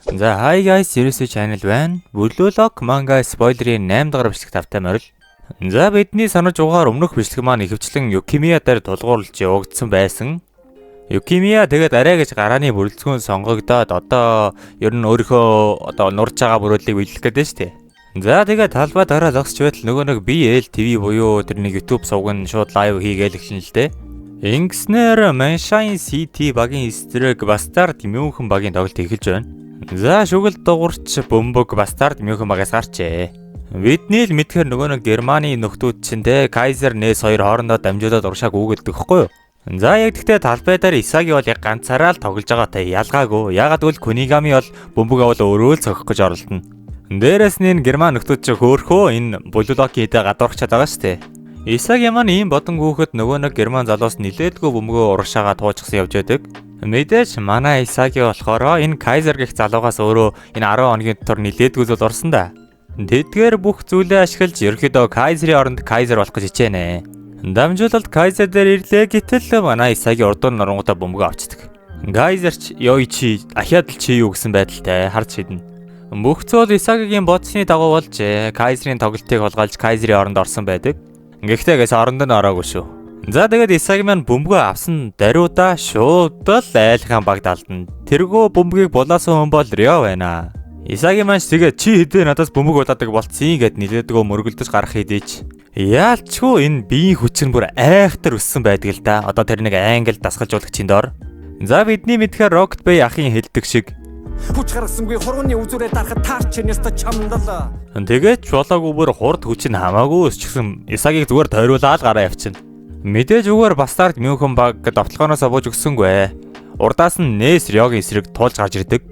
За hi guys, Seriously channel байна. Бүлөөлог манга спойлерын 8 дахь бичлэг тавтай морил. За бидний санаж угаар өмнөх бичлэг маань ихэвчлэн Юкимия дээр тулгуурлаж явагдсан байсан. Юкимия тэгээд арай гэж гарааны бүрэлдэхүүн сонгогдоод одоо ер нь өөрийнхөө нурж байгаа бүрэлдэхийг биелэх гэдэг нь шүү дээ. За тэгээд талбай дараа логсч байтал нөгөө нэг BL TV буюу тэр нэг YouTube сувган шууд лайв хийгээл эхэлнэ л дээ. Ингэснээр Manshine City багийн эсрэг Bastard München багийн тоглолт эхэлж байна. За шүгэл дуурч бөмбөг Bastard München багаас гарчээ. Бидний л мэдхээр нөгөө нэг Германы нөхдүүд чинь те Kaiser Ness хоёр хоорондоо дамжуулаад уршааг үүгэлдэг хэвгүй юу? За яг гэхдээ талбай дээр Исаги бол яг ганцаараа л тоглож байгаатай ялгаагүй. Ягаад гэвэл Kunigami бол бөмбөг авал өөрөө л цогох гэж оролдоно. Дээрээс нь Герман нөхдүүд чинь хөөхөө энэ Булулоки хэдэ гадуурчаад байгаа шүү дээ. Исаги маань ийм бодон гүөхөд нөгөө нэг Герман залуус нилээдгүй бөмбөгөө урагшаага туужчихсан явж байдаг. Мэдээж манай Исаги болохоор энэ Kaiser гэх залуугаас өөрөө энэ 10 хоногийн дотор нилээдгүй зүйл орсон да. Тэдгээр бүх зүйлээ ашиглаж ерөөхдөө Kaiser-ийн оронд Kaiser болох гэж хичээнэ. Дамжуулалт Kaiser дээр ирлээ гэтэл манай Исаги урдуур нурангуудаа бөмбөгөө авчдаг. Kaiser ч Yoichi ахиад л чи юу гэсэн байдалтай харж шиднэ. Бүх зүйл Исагигийн бодсны дагуу болж Kaiser-ийн тоглолтыг холгаалж Kaiser-ийн оронд орсон байдаг. Гэхдээ гэс оронд нь ороогүй шүү. За тэгээд Исаги маань бөмбөгөө авсан даруйдаа шууд л айлхан багт алдна. Тэргөө бөмбөгийг булаасан хүн бол Рё байна. Исаги маань тэгээд чи хэдээ надаас бөмбөг удаадаг болцсон гэд нилээдгөө мөргөлдөж гарах хэдийч. Яалчгүй энэ биеийн хүч нь бүр айхтар өссөн байдаг л да. Одоо тэр нэг англ дасгалжуулагчийн дор. За бидний мэдхээр Rocket Bay ахын хэлдэг шиг хүч гаргасангүй хурууны үзүүрээ дарахад таарч нэстэ чамдал. Тэгээд чулаагүй бүр хурд хүч нь хамаагүй өсчихсэн Исагийг зүгээр тойруулаад гараа явчихна. Мэдээж зүгээр Bastard München баг довтлогоноос бууж өгсөнгүй. Урдаас нь Ness Ryoгийн эсрэг туулж гарч ирдэг.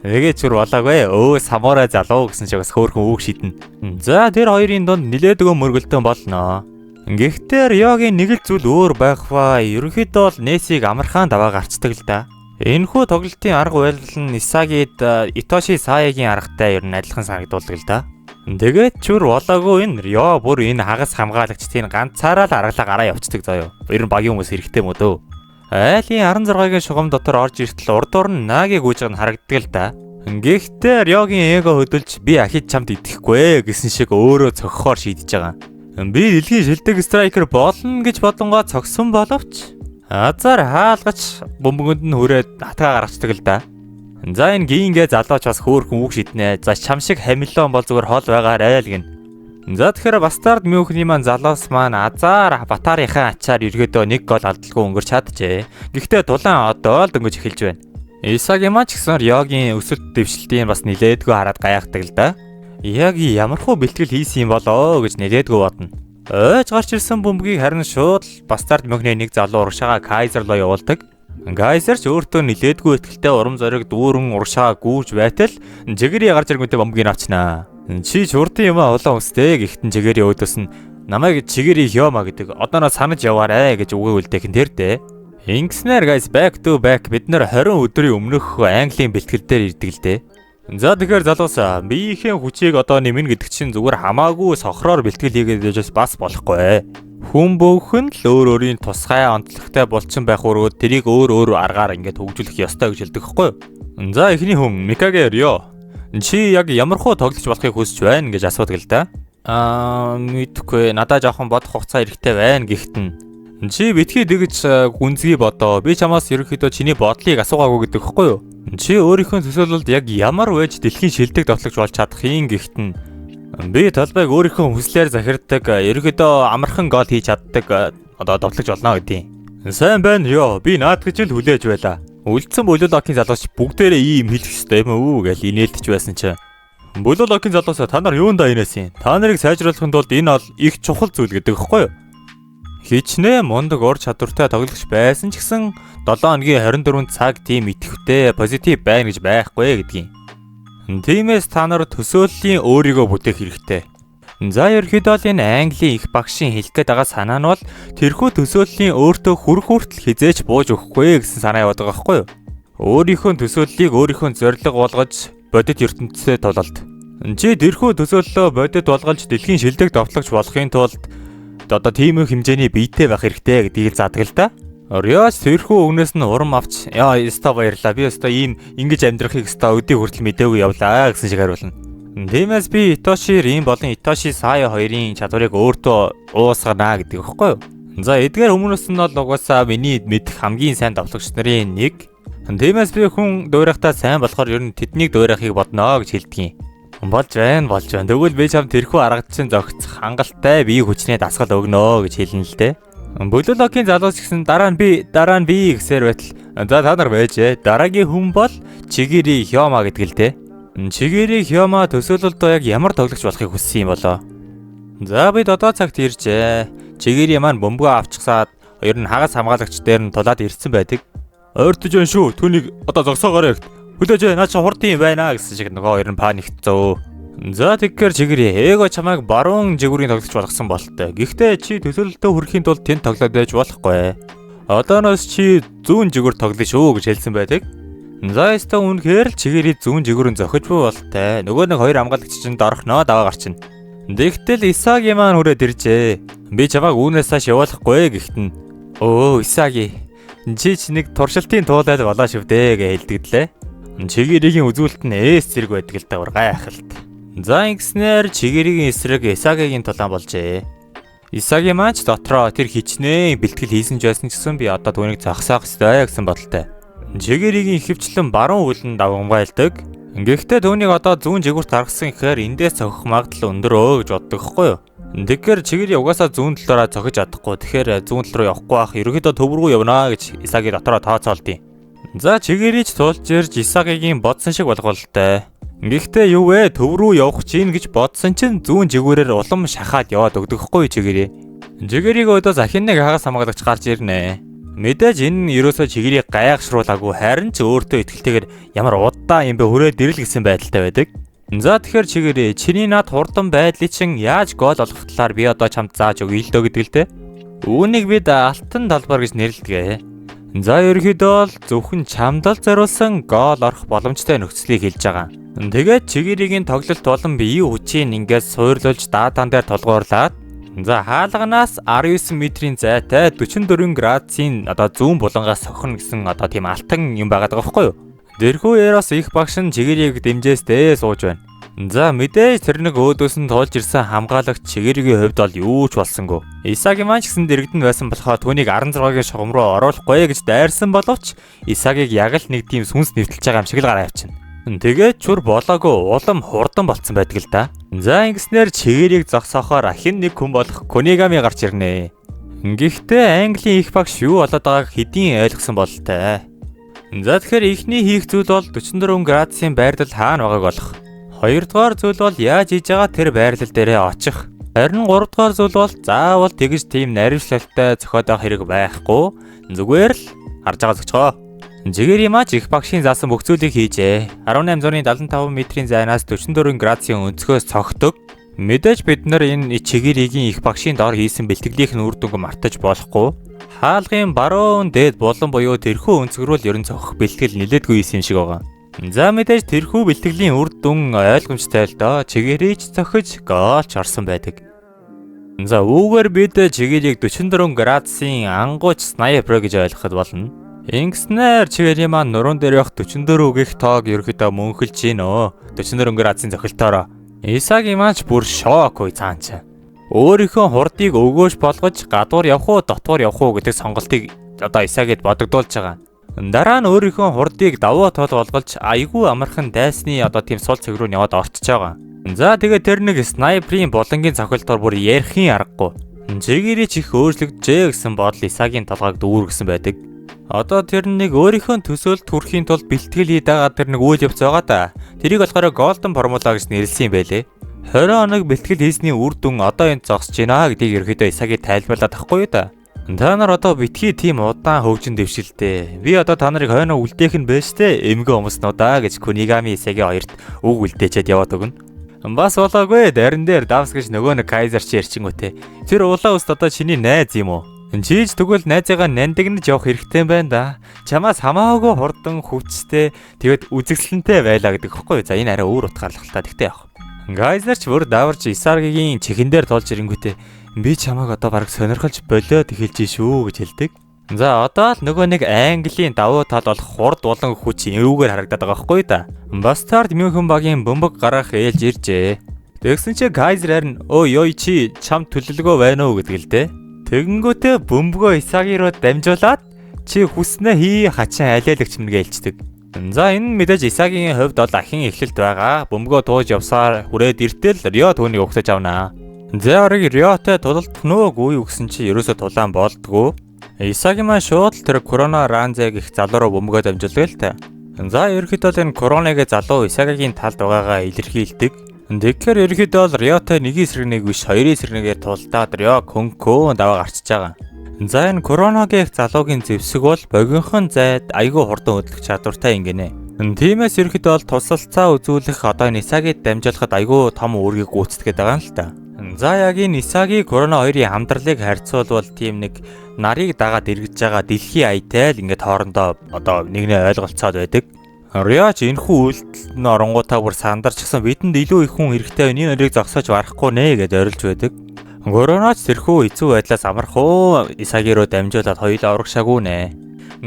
Тэгээд чүр болоогүй самурай залуу гэсэн шиг бас хөөрхөн үг шиднэ. За тэр хоёрын дунд нилээдгөө мөргөлтөн болно. Гэхдээ Ryoгийн нэг л зүйл өөр байх ба ерөнхийдөө бол Ness-ийг амархан даваа гарцдаг л да. Энэхүү тоглолтын арга барил нь Исагид Итоши Саягийн аргатай ер нь адилхан санагдуулдаг л да. Тэгээд чүр болоогүй энэ Ryo бүр энэ хагас хамгаалагчдын ганцаараа л аргалаа гараа явцдаг заяо. Ер нь багийн хүмүүс хэрэгтэй мө дөө. Айлын 16-гийн шугам дотор орж иртэл урдуур нь Наги гүйж байгаа нь харагддаг л да. Гэхдээ Ryoгийн эго хөдөлж би ахид чамд идэхгүй гэсэн шиг өөрөө цогхоор шийдэж байгаа. Би дэлхийн шилдэг страйкер болно гэж бодонгоо цогсон боловч азар хаалгач бөмбөгөнд нь хүрээд хатгаа гаргацдаг л да. За энэ гингээ залууч бас хөөрхөн үг шиднэ. За чам шиг хамилон бол зүгээр хол байгаарай л гин. За тэгэхээр Bastard München-ийн маань залуус маань азар Батарийнхаа ачаар ерөөдөө нэг гол алдалгүй өнгөрч чаджээ. Гэхдээ тулаан одоо л дөнгөж эхэлж байна. Исаги маань ч гэсэн Ryoгийн өсөлт дэвшилтийн бас нилээдгүй хараад гайхдаг л да. Яг ямархуу бэлтгэл хийсэн юм болоо гэж нилээдгүй бодно. Ойж гарч ирсэн бөмбөгийг харин шууд Bastard München-ийн нэг залуу урагшаага Kaiser руу явуулдаг. Kaiser ч өөртөө нилээдгүй ихтэй урам зориг дүүрэн урагшаага гүүж байтал жигэрийн гарч ирэнгүүтээ бөмбөгийг авчнаа. Чи ч урдын юм олон устэй гэхдээ жигэрийн өөдөөс нь намайг чигэрийн Hyoма гэдэг одооноо санаж яваарэ гэж үгээ үлдээх нь тэр дээ. Ингэснээр guys back to back бид нэр 20 өдрийн өмнөх Английн бэлтгэл дээр ирдэг л дээ. За тэгэхээр залуусаа биеийн хүчийг одоо нэмнэ гэдэг чинь зүгээр хамаагүй сохроор бэлтгэл хийгээд яжс бас болохгүй. Хүн бүхэн л өөр өөрийн тусгай онцлогтой булчин байх өрөөд тэрийг өөр аргаар ингээд хөгжүүлэх ёстой гэж хэлдэг хэвгүй. За эхний хүн Mikage Ryo. Чи яг ямархуу тоглож болохыг хүсэж байна гэж асуудаг л да. Мэдхгүй надад жоохон бодох хугацаа хэрэгтэй байна гэхдээ чи битгий дэгж гүнзгий бодоо. Би чамаас ерөнхийдөө чиний бодлыг асуугаагүй гэдэг хэвгүй юу? Чи өөрийнхөө төсөөлөлд яг ямар вэж дэлхийн шилдэг тоглогч болж чадах юм гэхдээ би талбайг өөрийнхөө хүслээр захирддаг ерөнхийдөө амархан гол хийж чаддаг одоо тоглогч болно гэдэг. Сайн байна ёо. Би наадгаж л хүлээж байла. Үлдсэн Булулокийн залууч бүгдээрээ ийм хэлэх ёстой юм уу гэж инээлтэж байсан чинь. Булулокийн залуусаа та нар юундаа инээсэн? Та нарыг сайжруулахын тулд энэ бол их чухал зүйл гэдэг хэвгүй юу? Хичнээн мундаг ур чадвартай тоглогч байсан ч гэсэн 7 хоногийн 24 цаг тийм идэвхтэй позитив байна гэж байхгүй гэдгийг. Тиймээс та нар төсөөллийн өөрийгөө бүтээх хэрэгтэй. За ерөөхдөө энэ Английн их багшийн хэлэх гээд байгаа санаа нь бол тэрхүү төсөөллийн өөртөө хүрэх хүртэл хизээч бууж өгөхгүй гэсэн санаа яваад байгаа байхгүй юу? Өөрийнхөө төсөөллийг өөрийнхөө зорилго болгож бодит ертөнцийн тулалд. Чи тэрхүү төсөөллөө бодит болгож дэлхийн шилдэг довтлогч болохын тулд одоо тийм хэмжээний биетэй байх хэрэгтэй гэдгийг заадаг л да. Риоч тэрхүү өгнөөс нь урам авч яа өстой баярлаа. Би өстой ийм ингэж амьдрахыг өстой өдий хүртэл мэдээгүй явлаа гэсэн шиг хариулна. Тиймээс би Итоши Рин болон Итоши Сая хоёрын чадварыг өөртөө уусгана гэдэг багхгүй юу? За эдгээр хүмүүс нь бол угаасаа миний мэдэх хамгийн сайн давтлагч нарын нэг. Тиймээс би хүн дуурайхтаа сайн болохоор ер нь тэднийг дуурайхыг бодно гэж хэлдэг юм. Болж байна. Тэгвэл би чам тэрхүү арга чинь зогцох хангалттай бие хүчний дасгал өгнө гэж хэлнэ л дээ. Бүлөлөгийн залуус гэсэн дараа нь би гэсээр байтал за та нар байжээ. Дараагийн хүн бол Чигири Хёма гэдэг л дээ. Чигири Хёма төсөөлөлдөө яг ямар тоглогч болохыг хүссэн юм болоо. За бид одоо цагт иржээ. Чигири маань бөмбөгөө авчихсаад ер нь хагас хамгаалагч дээр нь тулаад ирсэн байдаг. Ойртож байна шүү. Түүнийг одоо зогсоогоорой гэд. Хүлээж наа чи хурд юм байна гэсэн шиг нөгөө хоёр нь паниктцөө. За тэгэхээр Чигири эго чамайг баруун жигүүрийн тоглогч болгосон болтой. Гэхдээ чи төсөөлөлтөд хүрэхийн тулд тэнд тоглоод байж болохгүй. Одооноос чи зүүн жигүүр тоглоно шүү гэж хэлсэн байдаг. За ястаа үнэхээр л Чигири зүүн жигүүрэн зохиж буй болтой. Нөгөө нэг хоёр хамгаалагч чинь дорхноо даваа гарчин. Тэгтэл Исаги маань хүрээд иржээ. Би чамайг үүнээс цааш явуулахгүй гэхтэн. Өө Исаги. Чи нэг туршилтын туулаад болоо шүү дээ гэж хэлдэгдлээ. Чигиригийн үзүүлэлт нь эс зэрэг байдаг л давар гайхалт. За ингэснээр Чигиригийн эсрэг Исагигийн тулаан болжээ. Исаги маань ч дотроо тэр хичнээн бэлтгэл хийсэн ч байсан гэсэн би одоо түүнийг зогсоох ёстой гэсэн бодолтой. Чигиригийн хөвчлэн баруун үлэн давамгайлдаг. Гэхдээ түүнийг одоо зүүн жигүүрт гаргасан гэхээр эндээс цохих магадлал өндөр гэж боддог хгүй юу? Тэгэхээр Чигири угаасаа зүүн талаараа цохиж чадахгүй. Тэгэхээр зүүн тал руу явахгүй бах. Ерөнхийдөө төв рүү явна гэж Исаги дотроо тооцоолдیں۔ За Чигири ч тулж ирж Исагигийн бодсон шиг болголтой. Гэхдээ юу вэ? Төв рүү явах чинь гэж бодсон чинь зүүн жигүүрээр улам шахаад яваад өгдөгхгүй Чигири. Чигириг өдөө захин нэг хагас хамгаалагч гарч ирнэ. Мэдээж энэ нь ерөөсөө Чигирийг гайхшруулаагүй харин ч өөртөө итгэлтэйгээр ямар удаа юм бэ хүрээд ирэл гэсэн байдалтай байдаг. За тэгэхээр Чигири чиний над хурдан байдлыг чинь яаж гол олох талаар би одоо чамд зааж өгье л дөө гэдэг л дээ. Үүнийг бид алтан талбар гэж нэрлэдэг. За ерөөхдөө л зөвхөн чамд л зориулсан гол орох боломжтой нөхцөлийг хэлж байгаа. Тэгээд Чигиригийн тоглолт болон биеийн хүчийг ингээд суурлуулж даатан дээр тулгуурлаад за хаалганаас 19 метрийн зайтай 44 градусын одоо зүүн булангаас сохно гэсэн одоо тийм алтан юм байгаад байгаа байхгүй юу? Дэрхүү Эрос их багш нь Чигирийг дэмжээстэй сууж байна. За мэдээж тэр нэг өөдөөс нь туулж ирсэн хамгаалагч Чигиригийн хувьд бол юу ч болсонгүй. Исаги маань ч гэсэн дэрэгдэн байсан болохоор түүнийг 16-гийн шугам руу оруулахгүй гэж дайрсан боловч Исагиг яг л нэг тийм сүнс нэвтэлж байгаа юм шиг л гараа авчихна. Тэгээд чур болоогүй улам хурдан болцсон байдаг л да. За ингэснээр Чигирийг зогсоохоор ахин нэг хүн болох Кунигами гарч ирнэ. Гэхдээ Английн их багш юу болоод байгааг хэдийн ойлгосон бололтой. За тэгэхээр ихний хийх зүйл бол 44 градусын байрлал хаана байгааг олох. Хоёрдугаар зүйл бол яаж хийж байгаа тэр байрлал дээрээ очих. Харин гуравдугаар зүйл бол заавал тэгж тийм наривчлалтай зохиод авах хэрэг байхгүй. Зүгээр л харж байгаа зогцгоо. Чигири маань их багшийн заасан бүх зүйлийг хийжээ. 1875 метрийн зайнаас 44 градусын өнцгөөс цогтөг. Мэдээж бид нар энэ Чигиригийн их багшийн доор хийсэн бэлтгэлийнх нь үр дүнг мартаж болохгүй. Хаалгын баруун дээд булан буюу тэрхүү өнцөг рүү ерөн цогох бэлтгэл нэлээдгүй юм шиг байгаа. За мэдээж тэрхүү бэлтгэлийн үр дүн ойлгомжтой л доо. Чигирийч цохиж гоолч орсон байдаг. За үүгээр бид Чигирийг 44 градусын ангууч снайпер гэж ойлгоход болно. Ингэснээр Чигири маань нуруунд дээр явах 44 гих тоог ерөөхдөө мөнхөлж гинөө. 44 градусын цохилтоороо. Исаги маань ч бүр шок үе цаанч. Өөрийнхөө хурдыг өгөөж болгож гадуур явах уу, дотуур явах уу гэдэг сонголтыг одоо Исагид бодогдуулж байгаа. Дараа нь өөрийнхөө хурдыг давуу тал болгож айгүй амархан дайсны одоо тийм сул цэг рүү яваад орчиж байгаа. За тэгээд тэр нэг снайперийн булангийн цохилтоор бүр ярихын аргагүй. Чигири ч их өөрчлөгдөжээ гэсэн бодол Исагийн толгойг дүүргэсэн байдаг. Одоо тэр нэг өөрийнхөө төсөөлт хүрэхийн тулд бэлтгэл хийдэг тэр нэг үйл явц байгаа да. Тэрийг болохоор Golden Formula гэж нэрлсэн юм байлээ. 20 хоног бэлтгэл хийсний үр дүн одоо энд зогсож байна гэдгийг ерөөдөө Исаги тайлбарлаад ахгүй юу да. Та нар одоо битгий тийм удаан хөгжин дэвшилтэй. Би одоо та нарыг хойноо үлдээх нь байж тээ эмгэн өмснүүдаа гэж Кунигами Исаги хоёрт үг үлдээчээд яваад өгнө. Бас болоогүй дарин дээр давс гэж нөгөө нэг Кайзер чи ярьчингүүтэй. Тэр улаан үст одоо чиний найз юм уу? Чиж тэгвэл найзыгаа нандинаж явах хэрэгтэй юм байна да. Чамаас хамаагүй хурдан хүчтэй тэгээд үзэсгэлэнтэй байлаа гэдэг хэвгүй. За энэ арай өөр утгаарлах та тэгтэй явах. Кайзер ч бүр даварч Исагийн чихэн дээр тулж ирэнгүүтээ би чамайг одоо бараг сонирхолж болоод эхэлж шүү гэж хэлдэг. За одоо л нөгөө нэг Английн давуу тал болох хурд болон хүч эвгээр харагдаад байгаа байхгүй да. Бастард Мюнхен багийн бөмбөг гаргах ээлж иржээ. Тэгсэн чи Кайзер харин өө ёй чи чам төлөлгөө байна уу гэдэг л дээ. Тэгэнгүүтээ бөмбөгөө Исаги руу дамжуулаад чи хүснээ хий хачин алиалагч мэнгээ хэлцдэг. За энэ мэдээж Исагийн хувьд бол ахин эхлэлт байгаа. Бөмбөгөө тууж явсаар хүрээд иртэл Рио түүнийг угсаж авнаа. Зэорыг Риотой тулалдах нүггүй юу гэсэн чи ерөөсө тулаан болдгоо. Исаги маань шууд л тэр Корона Ранзэг их залуу руу бөмбөгөө дамжуулдаг л та. За ерөөхдөө энэ Короныг залуу Исагигийн талд байгаагаа илэрхийлдэг. Тэгэхээр ерөөхдөө бол Риотой нэг эсрэг нэг биш хоёрын эсрэгнээр тулдаад Рио Конко даваа гарчиж байгаа. За энэ Короногийн залуугийн зэвсэг бол богинохон зайд айгүй хурдан хөдлөх чадвартай ингэнэ. Тиймээс ерөөхдөө бол тусалцаа үзүүлэх одоо энэ Исагид дамжуулахад айгүй том үүргийг гүйцэтгэж байгаа юм л та. За яг энэ Исаги Корона хоёрын хамтралыг харьцуулбал тийм нэг нарыг дагаад эргэж байгаа дэлхийн аятай л ингээд хоорондоо одоо нэгнээ ойлголцоод байдаг. Риоч энэхүү үйлдэлд нь оронгуудаа бүр сандарчсан бидэнд илүү их хүн хэрэгтэй байна. Энэ нарыг зогсоож барахгүй нэ гэж орилж байдаг. Короноч тэрхүү хэцүү байдлаас амархуу Исаги руу дамжуулаад хоёулаа урагшаагүй нэ.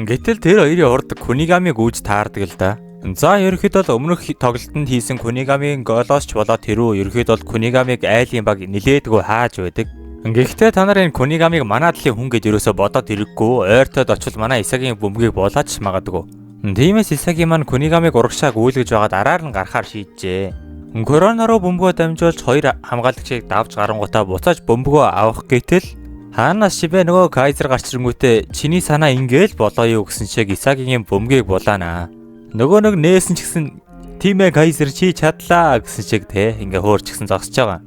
Гэтэл тэр хоёрын урд Кунигамиг үүж таардаг л да. За ерөөхдөө бол өмнөх тоглолтод хийсэн Кунигамийн голоос ч болоод тэрүү ерөөхдөө бол Кунигамиг айлын баг нилээдгүй хааж байдаг. Гэхдээ та нар энэ Кунигамиг манай талын хүн гэж ерөөсө бодоод ирэггүй. Ойртоод очил манай Исагийн бөмбөгийг болооч магадгүй. Тиймээс Исаги маань Кунигамиг урагшааг үйлгэж байгаад араар нь гарахаар шийджээ. Корона руу бөмбөгөө дамжуулж хоёр хамгаалагчийг давж гарангуудаа буцааж бөмбөгөө авах гэтэл хаанаас шибэ нөгөө Кайзер гарч ирэнгүүтээ чиний санаа ингээл болоо юу гэсэн шиг Исагигийн бөмбөгийг булаана. Нөгөө нэг нээсэн ч гэсэн тийм ээ Кайзер чи чадлаа гэсэн шиг те ингээ хөөрч гисэн зогсож байгаа.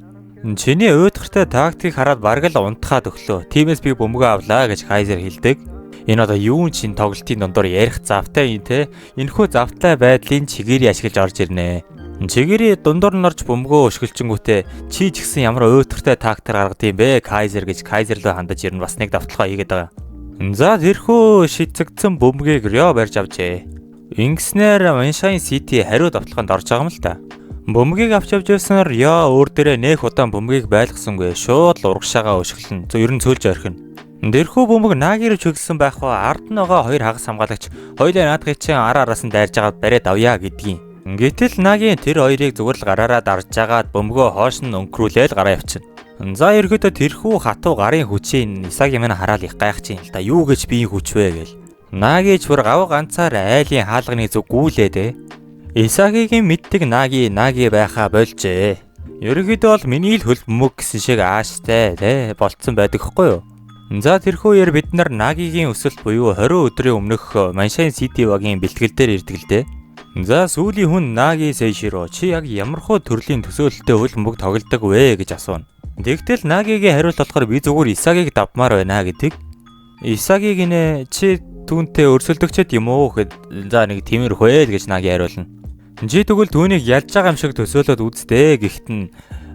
Чиний уйдгартай тактик хараад бараг л унтахад өглөө. Тиймээс би бөмбөгөө авлаа гэж Кайзер хэлдэг. Энэ одоо юун чин тоглолтын дундуур ярих завтай юм те. Энэхүү завтай байдлын чигээрийг ашиглаж орж ирнэ. Чигээрийн дундуур нь орж бөмбөгөө өшгөлчөнгүүтээ чи ч гэсэн ямар уйдгартай тактик гаргад юм бэ Кайзер гэж Кайзер руу хандаж ирнэ бас нэг давталгаа хийгээд байгаа. За тэрхүү шийдэгдсэн бөмбөгийг Рио барьж авчээ. Ингэснээр Маншайн Сити хариу давталгаанд орж байгаа юм л та. Бөмбөгийг авч явж байснаар Яа өөр дээрээ нэх удаан бөмбөгийг байлгасангүй шууд л урагшаагаа өшгөлнө. Ер нь цөөлж орхино. Дэрхүү бөмбөг Нагиро чөглсөн байх ба ард нь байгаа хоёр хагас хамгаалагч хоёулаа наадгын чинь ар араас нь дайрж агаад бариад авъя гэдгийг. Гэтэл Нагийн тэр хоёрыг зүгээр л гараараа дарж агаад бөмбөгөө хоош нь өнгөрүүлээл гараа явчихна. За ерөөдөө тэрхүү хатуу гарын хүчийн Исаги минь хараал их гайхаж юм л та. Юу гэж биеийн хүч вэ гээл. Нагич бүр гав ганцаар айлын хаалганы зүг гүйлээдээ. Исагигийн мэддэг Наги байхаа болжээ. Ерөнхийдөө бол миний л хөл бөмбөг гэсэн шиг ааштай те болцсон байдаг хгүй юу. За тэрхүүгээр бид нар Нагигийн өсөлт буюу 20 өдрийн өмнөх Маншайн Сити багийн бэлтгэл дээр ирдэг л дээ. За сүүлийн хүн Наги Сейширо чи яг ямархуу төрлийн төсөөлөлтөй хөл бөмбөг тоглодог вэ гэж асууна. Тэгтэл Нагигийн хариулт болохоор би зүгээр Исагиг давмаар байна гэдэг. Исагийг нэ чи түүнтэй өрсөлдөгчд юм уу гэхэд за нэг тиймэрхүү ээ гэж Наги хариулна. Чи тэгвэл түүнийг ялж байгаа юм шиг төсөөлөд үзтээ гэхэд нь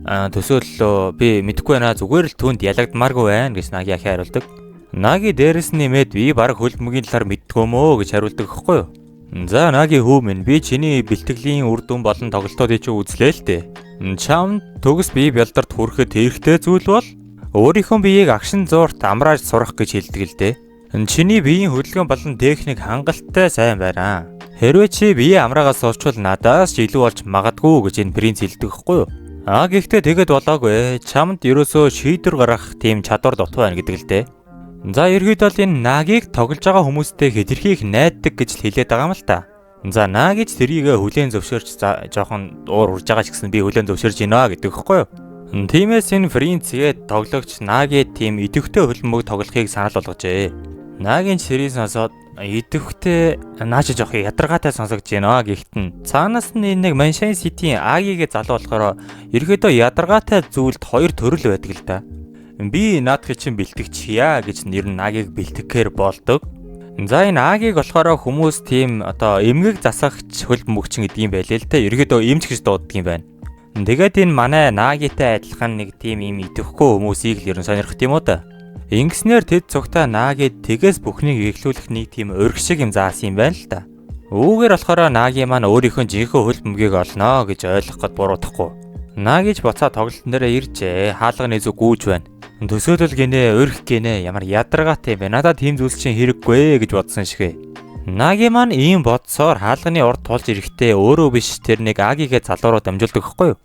төсөөллөө би мэдэхгүй байна зүгээр л түүнд ялагдмааргүй байна гэж Наги ахи хариулдаг. Наги дээрэс нь нэмээд би баг хөл бөмбөгийн талаар мэддэггүй мөө гэж хариулдаг гэхгүй юу. За Наги хүү минь би чиний бэлтгэлийн үр дүн болон тоглолтуудыг чи үзлээ л дээ. Чам төгс бие бялдарт хүрэхэд хэрэгтэй зүйл бол өөрийнхөө биеийг агшин зуурт амрааж сурах гэж хэлдэг л дээ. Чиний биеийн хөдөлгөөн болон техник хангалттай сайн байна. Хэрвээ чи бие амраагаа суучвал надаас ч илүү болж магадгүй гэж энэ принц хэлдэг хэвгүй юу? Гэхдээ тэгэд болоогүй. Чамд ерөөсөө шийдвэр гаргах тийм чадвар дутуу байна гэдэг л дээ. За ерөөдөө л энэ Нагиг тоглож байгаа хүмүүстэй хэтэрхийх найддаг гэж л хэлээд байгаа юм л та. За Нагич тэрийг хүлээн зөвшөөрч жоохон уур урж байгаа ч гэсэн би хүлээн зөвшөөрж байна гэдэг хэвгүй юу? Тиймээс энэ принцгээд тоглогч Наги тийм идэвхтэй хөлбөмбөг тоглохыг санал болгожээ. Нагийн серийг сонсоод идэвхтэй нааш жоох ядаргаатай сонсогдож байна гэхэд нь цаанаас нь энэ нэг Маншайн Ситийн Агигээ залуу болохоор ерөөдөө ядаргаатай зүйлд хоёр төрөл байдаг л да. Би наадхыг чинь бэлтгэчихье гэж нэр нь Агиг бэлтгэхээр болдог. За энэ Агиг болохоор хүмүүс тийм одоо эмгэг засагч хөлбөмбөгчин гэдэг юм байлээ л те. Ерөөдөө эмч гэж дууддаг юм байна. Тэгээд энэ манай Нагитай адилхан нэг тийм юм идэвхгүй хүмүүсийг л ер нь сонирхт юм уу да. Ингэснээр тэд цогтой Наги тэгээс бүхнийг эглүүлэх нэг тийм өрг шиг юм заасан юм байна л да. Үүгээр болохоор Наги маань өөрийнхөө жинхэнэ хөлбөмбөгийг олноо гэж ойлгох гээд буруудахгүй. Нагиж буцаа тоглолтын дээрээ иржээ. Хаалганы зүг гүйж байна. Төсөөлөл гинэ, өрх гинэ, ямар ядаргаатай юм бэ? Надад тийм зүйлс чинь хэрэггүй гэж бодсон шигэ. Наги маань ийм бодсоор хаалганы урд тулж ирэхдээ өөрөө биш тэр нэг Агигээ залуу руу дамжуулдаг гэхгүй юу?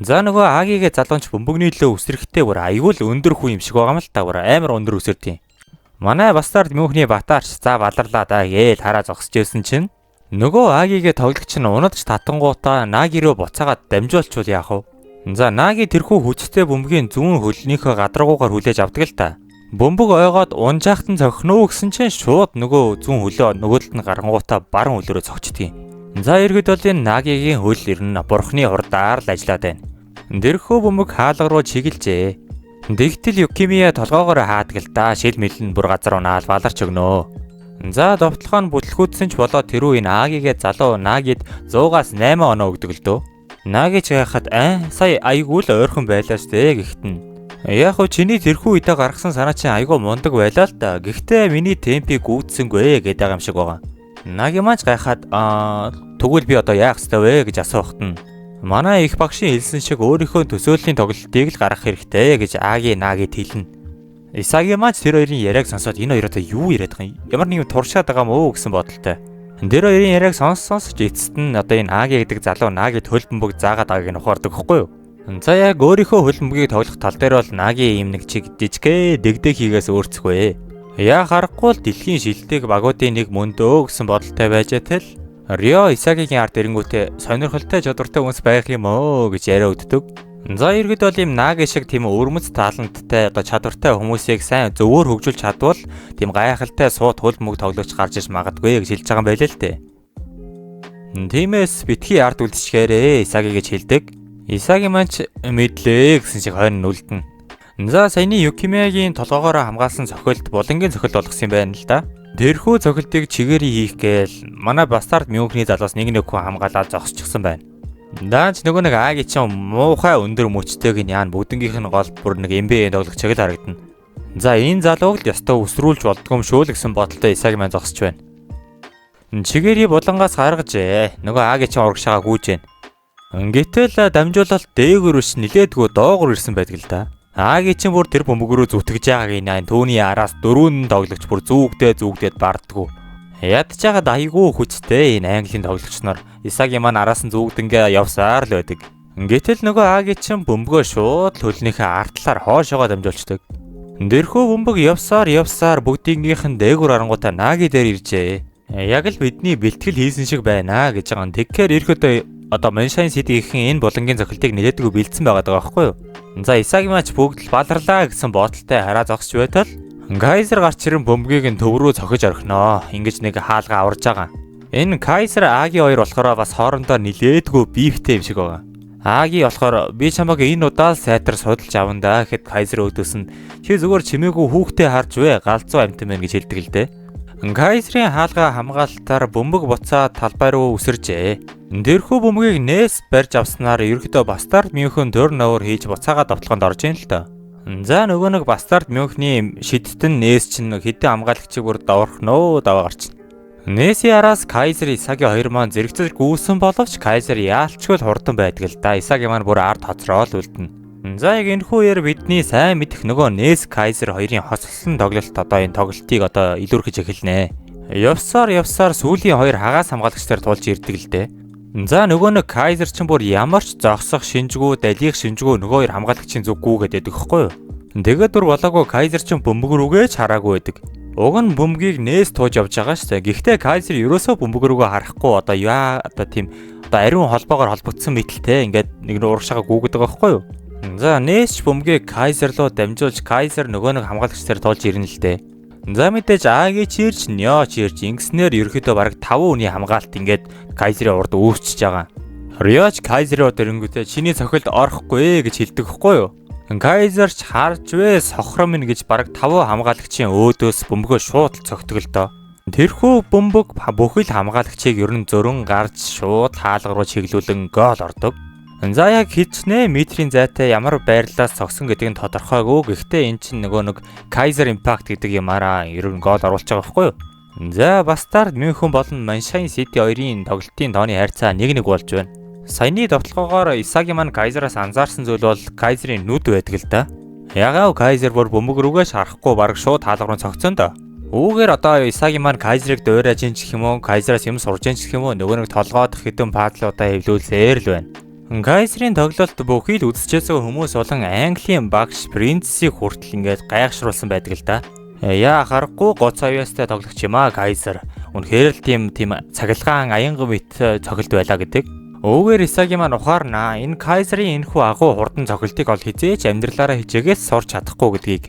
За нөгөө Агигээ залуунч бөмбөгний лөө үсрэхтэй бүр аюул өндөр хүн юм шиг байгаа юм л та, бүр амар өндөр үсэрдэг. Манай бастард мөнхний батаарч за баларлаа да гээл хараа зогсож байсан чинь нөгөө Агигээ тоглогч нь унадч татангуудаа Наги руу буцаагаад дамжуулчвал яах вэ? За Наги тэрхүү хүчтэй бөмбөгийн зүүн хөлнийхөө гадаргуугаар хүлээж авдаг л та. Бөмбөг ойгоод унжаахтан цохно гэсэн чинь шууд нөгөө зүүн хөлөө нөгөөдөлд нь гарангуудаа баран хөлөөрөө цогчдгийг. За эргэд бол энэ Нагигийн хөл ер нь бурхны хурдаар л ажиллаад байна. Дэрхүү бөмбөг хаалга руу чиглэжээ. Дэгтэл Юкимия толгоогоор хаадаг л да, шил мэлэн бүр газар унаал баларч өгнөө. За довтлохоо нь бүтлгүүдсэн ч болоо тэрүү энэ Агигээ залуу Нагид 100-аас 8 оноо өгдөг л дөө. Наги ч яхад сая айгүй л ойрхон байлаа штэ гэхдээ яг хөө чиний тэрхүү үедээ гаргасан санаа чинь айгүй мундаг байлаа л да. Гэхдээ миний темпийг гүйцсэнгүй гэдэг юм шиг байгаа. Наги маань ч гайхаад тэгвэл би одоо яах ёстой вэ гэж асуухт нь манай их багшийн хэлсэн шиг өөрийнхөө төсөөллийн тоглолтыг л гаргах хэрэгтэй гэж Нагид хэлнэ. Исаги маань тэр хоёрын яриаг сонсоод энэ хоёроо юу яриад байгаа юм? Ямар нэгэн туршаад байгаа мó гэсэн бодолтой. Тэр хоёрын яриаг сонсож эцэст нь одоо энэ Аги гэдэг залуу Нагид хөл бөмбөг заагаад байгааг нь ухаардаг хэвгүй юу? За яг өөрийнхөө хөл бөмбөгийг тоглох тал дээр бол Наги ийм нэг чиг жижигхэн дэгдэг хийгээс өөрцөхгүй. Яа харахгүй л дэлхийн шилдэг багуудын нэг мөндөө гэсэн бодолтой байж тал Рио Исагигийн ард эрэнгүүтээ сонирхолтой чадвартай хүнс байх юм оо гэж яриа өгдөг. За иргэд бол ийм Наги шиг тийм өвөрмөц таланттай одоо чадвартай хүмүүсийг сайн зөвөр хөгжүүлж чадвал тийм гайхалтай суут хөл бөмбөг тоглогч гарч иж магадгүй гэж хэлж байгаа юм байлээ л дээ. Тиймээс битгий ард үлдчихээрээ Исаги гэж хэлдэг. Исаги манч мэдлээ гэсэн шиг хойно нүлдэн. За саяны Юкимиагийн толгоогоор хамгаалсан цохилт булангийн цохилт болгосон юм байна л да. Тэрхүү цохилтыг чигээрээ хийх гээл манай бастард мөнхний залуус нэг хүн хамгаалаад зогсчихсан байна. Даач нөгөө нэг Аги ч муухай өндөр мөчтэйг нь яан бүгднгийнх нь гол бүр нэг NBA тоглогч шиг л харагдана. За энэ залууг л ёстой өсрүүлж болдгоо юм шүү л гэсэн бодолтой Исаги маань зогсож байна. Чигээрий булангаас гаргажээ. Нөгөө Аги ч урагшаага гүйж байна. Гэтэл дамжуулалт дээгүүр биш нилээдгүү доогуур ирсэн байдаг л да. Аги ч бүр тэр бөмбөг рүү зүтгэж байгааг энэ түүний араас дөрвөн тоглогч бүр зүгдээд бардггүй. Ядчихад айгүй хүчтэй энэ Английн тоглогч нар Исаги маань араас нь зүгдэнгээ явсаар л байдаг. Гэтэл нөгөө Аги ч бөмбөгөө шууд хөлнийхээ ард талаар хоошоогоо дамжуулцдаг. Дэрхүү бөмбөг явсаар бүгднгийнх нь дээгүүр арангуудаа Наги дээр иржээ. Яг л бидний бэлтгэл хийсэн шиг байна гэж байгаа. Тэгэхээр ирэхэд одоо Маншайн Ситигийн энэ булангийн цохилтыг нэлээдгүй бэлдсэн байгаа байхгүй юу? За Исаги маань бүгд л баларлаа гэсэн бодолтой хараа зогсож байтал Кайзер гарч ирэн бөмбөгийг нь төв рүү цохиж орхиноо. Ингэж нэг хаалга аварж байгаа. Энэ Кайзер Аги хоёр болохоор бас хоорондоо нилээдгүй бифтэй юм шиг байгаа. Аги болохоор би чамайг энэ удаа сайтар судалж авандаа гэхэд Кайзер өөдөөс нь чи зүгээр чимээгүй хүүхдээ харж вэ галзуу амтан байна гэж хэлдэг л дээ. Кайзерийн хаалга хамгаалтаар бөмбөг буцаад талбай руу үсэржээ. Дэрхүү бөмбөгийг нээс барьж авснаар ерөөдөө бастард мөнхөн турновер хийж буцаагаад довтлохонд орж ийн л доо. За нөгөө нэг бастард мөнхний шидтэн нээс чинь хэдэн хамгаалагчийг бүр давархноо даваа гарчна. Нээсийн араас Кайзер Исаги хоёр маань зэрэгцэж гүйсэн боловч Кайзер яалчгүй хурдан байдаг л да. Исаги маань бүр ард хоцроод үлдэнэ. За яг энэхүү яар бидний сайн мэдэх нөгөө Нээс Кайзер хоёрын хоцлолтын тоглолт одоо энэ тоглолтыг одоо илүүрхэж эхэлнэ. Явсаар сүүлийн хоёр хагас хамгаалагчдаар тулж ирдэг л дээ. За нөгөө нэг Кайзер ч бүр ямар ч зогсох шинжгүй, далих шинжгүй нөгөө хоёр хамгаалагчийн зүггүй гэдэг хэвгүй юу. Тэгээд бүр болоогүй Кайзер ч бөмбөг рүүгээ ч хараагүй байдаг. Уг нь бөмбөгийг нээс тууж явж байгаа шүү дээ. Гэхдээ Кайзер ерөөсөө бөмбөг рүүгээ харахгүй одоо тийм ариун холбоогоор холбогдсон мэтэлтэй ингээд нэг нь урагшаага гүгэдэг байгаа хэвгүй юу. За нээс бөмбөгийг Кайзер руу дамжуулж Кайзер нөгөө нэг хамгаалагчдаар туулж ирнэ л дээ. За мэдээж Аги чирч, Нё чирч ингэснээр ерөөхдөө бараг 5 үний хамгаалт ингээд Кайзерийн урд үүсчихэж байгаа. Риоч Кайзерийн урд ирэнгүүтээ чиний цохилд орохгүй гэж хэлдэг хэвгүй юу. Кайзер ч харж вэ сохром минь гэж бараг 5 хамгаалагчийн өөдөөс бөмбөгөө шууд цогтгол доо. Тэрхүү бөмбөг бүхэл хамгаалагчийг ерөн зөрөн гарч шууд хаалга руу чиглүүлэн гол ордог. За яг хичнээн метрийн зайтай ямар байрлалаас цогсон гэдэг нь тодорхойгүй. Гэхдээ эн чинь нөгөө нэг Kaiser Impact гэдэг юмараа ерөн гол оруулж байгаа байхгүй юу? За бастард Мюнхен болон Маншайн Сити хоёрын тоглолтын тооны хайрцаа 1-1 болж байна. Саяны довтлогоогоор Исаги маань Kaiser-аас анзаарсан зүйл бол Kaiser-ийн нүд байдаг л да. Ягаа Кайзер бүр бөмбөг рүүгээ шарахгүй бараг шууд хаалга руу цогцсон доо. Үүгээр одоо Исаги маань Кайзерыг дуурайж ин гэх юм уу, Кайзераас юм сурж ин гэх юм уу, нөгөө нэг толгойдох хэдэн пазлуудаа хэвлүүлсээр л байна. Кайзерийн тоглолт бүхий л үзчихсэн хүмүүс болон Английн багш Принцийг хүртэл ингээд гайхшруулсан байдаг л да. Яа харахгүй гоц авьяастай тоглогч юм аа Кайзер. Үнэхээр л тийм цагилгаан аянга мэт цогцолт байлаа гэдэг. Өвгөр Исаги маань ухаарнаа энэ Кайзерийн энэхүү агуу хурдан цогцолтыг ол хизээч амьдралаараа хичээгээс сурч чадахгүй гэдгийг.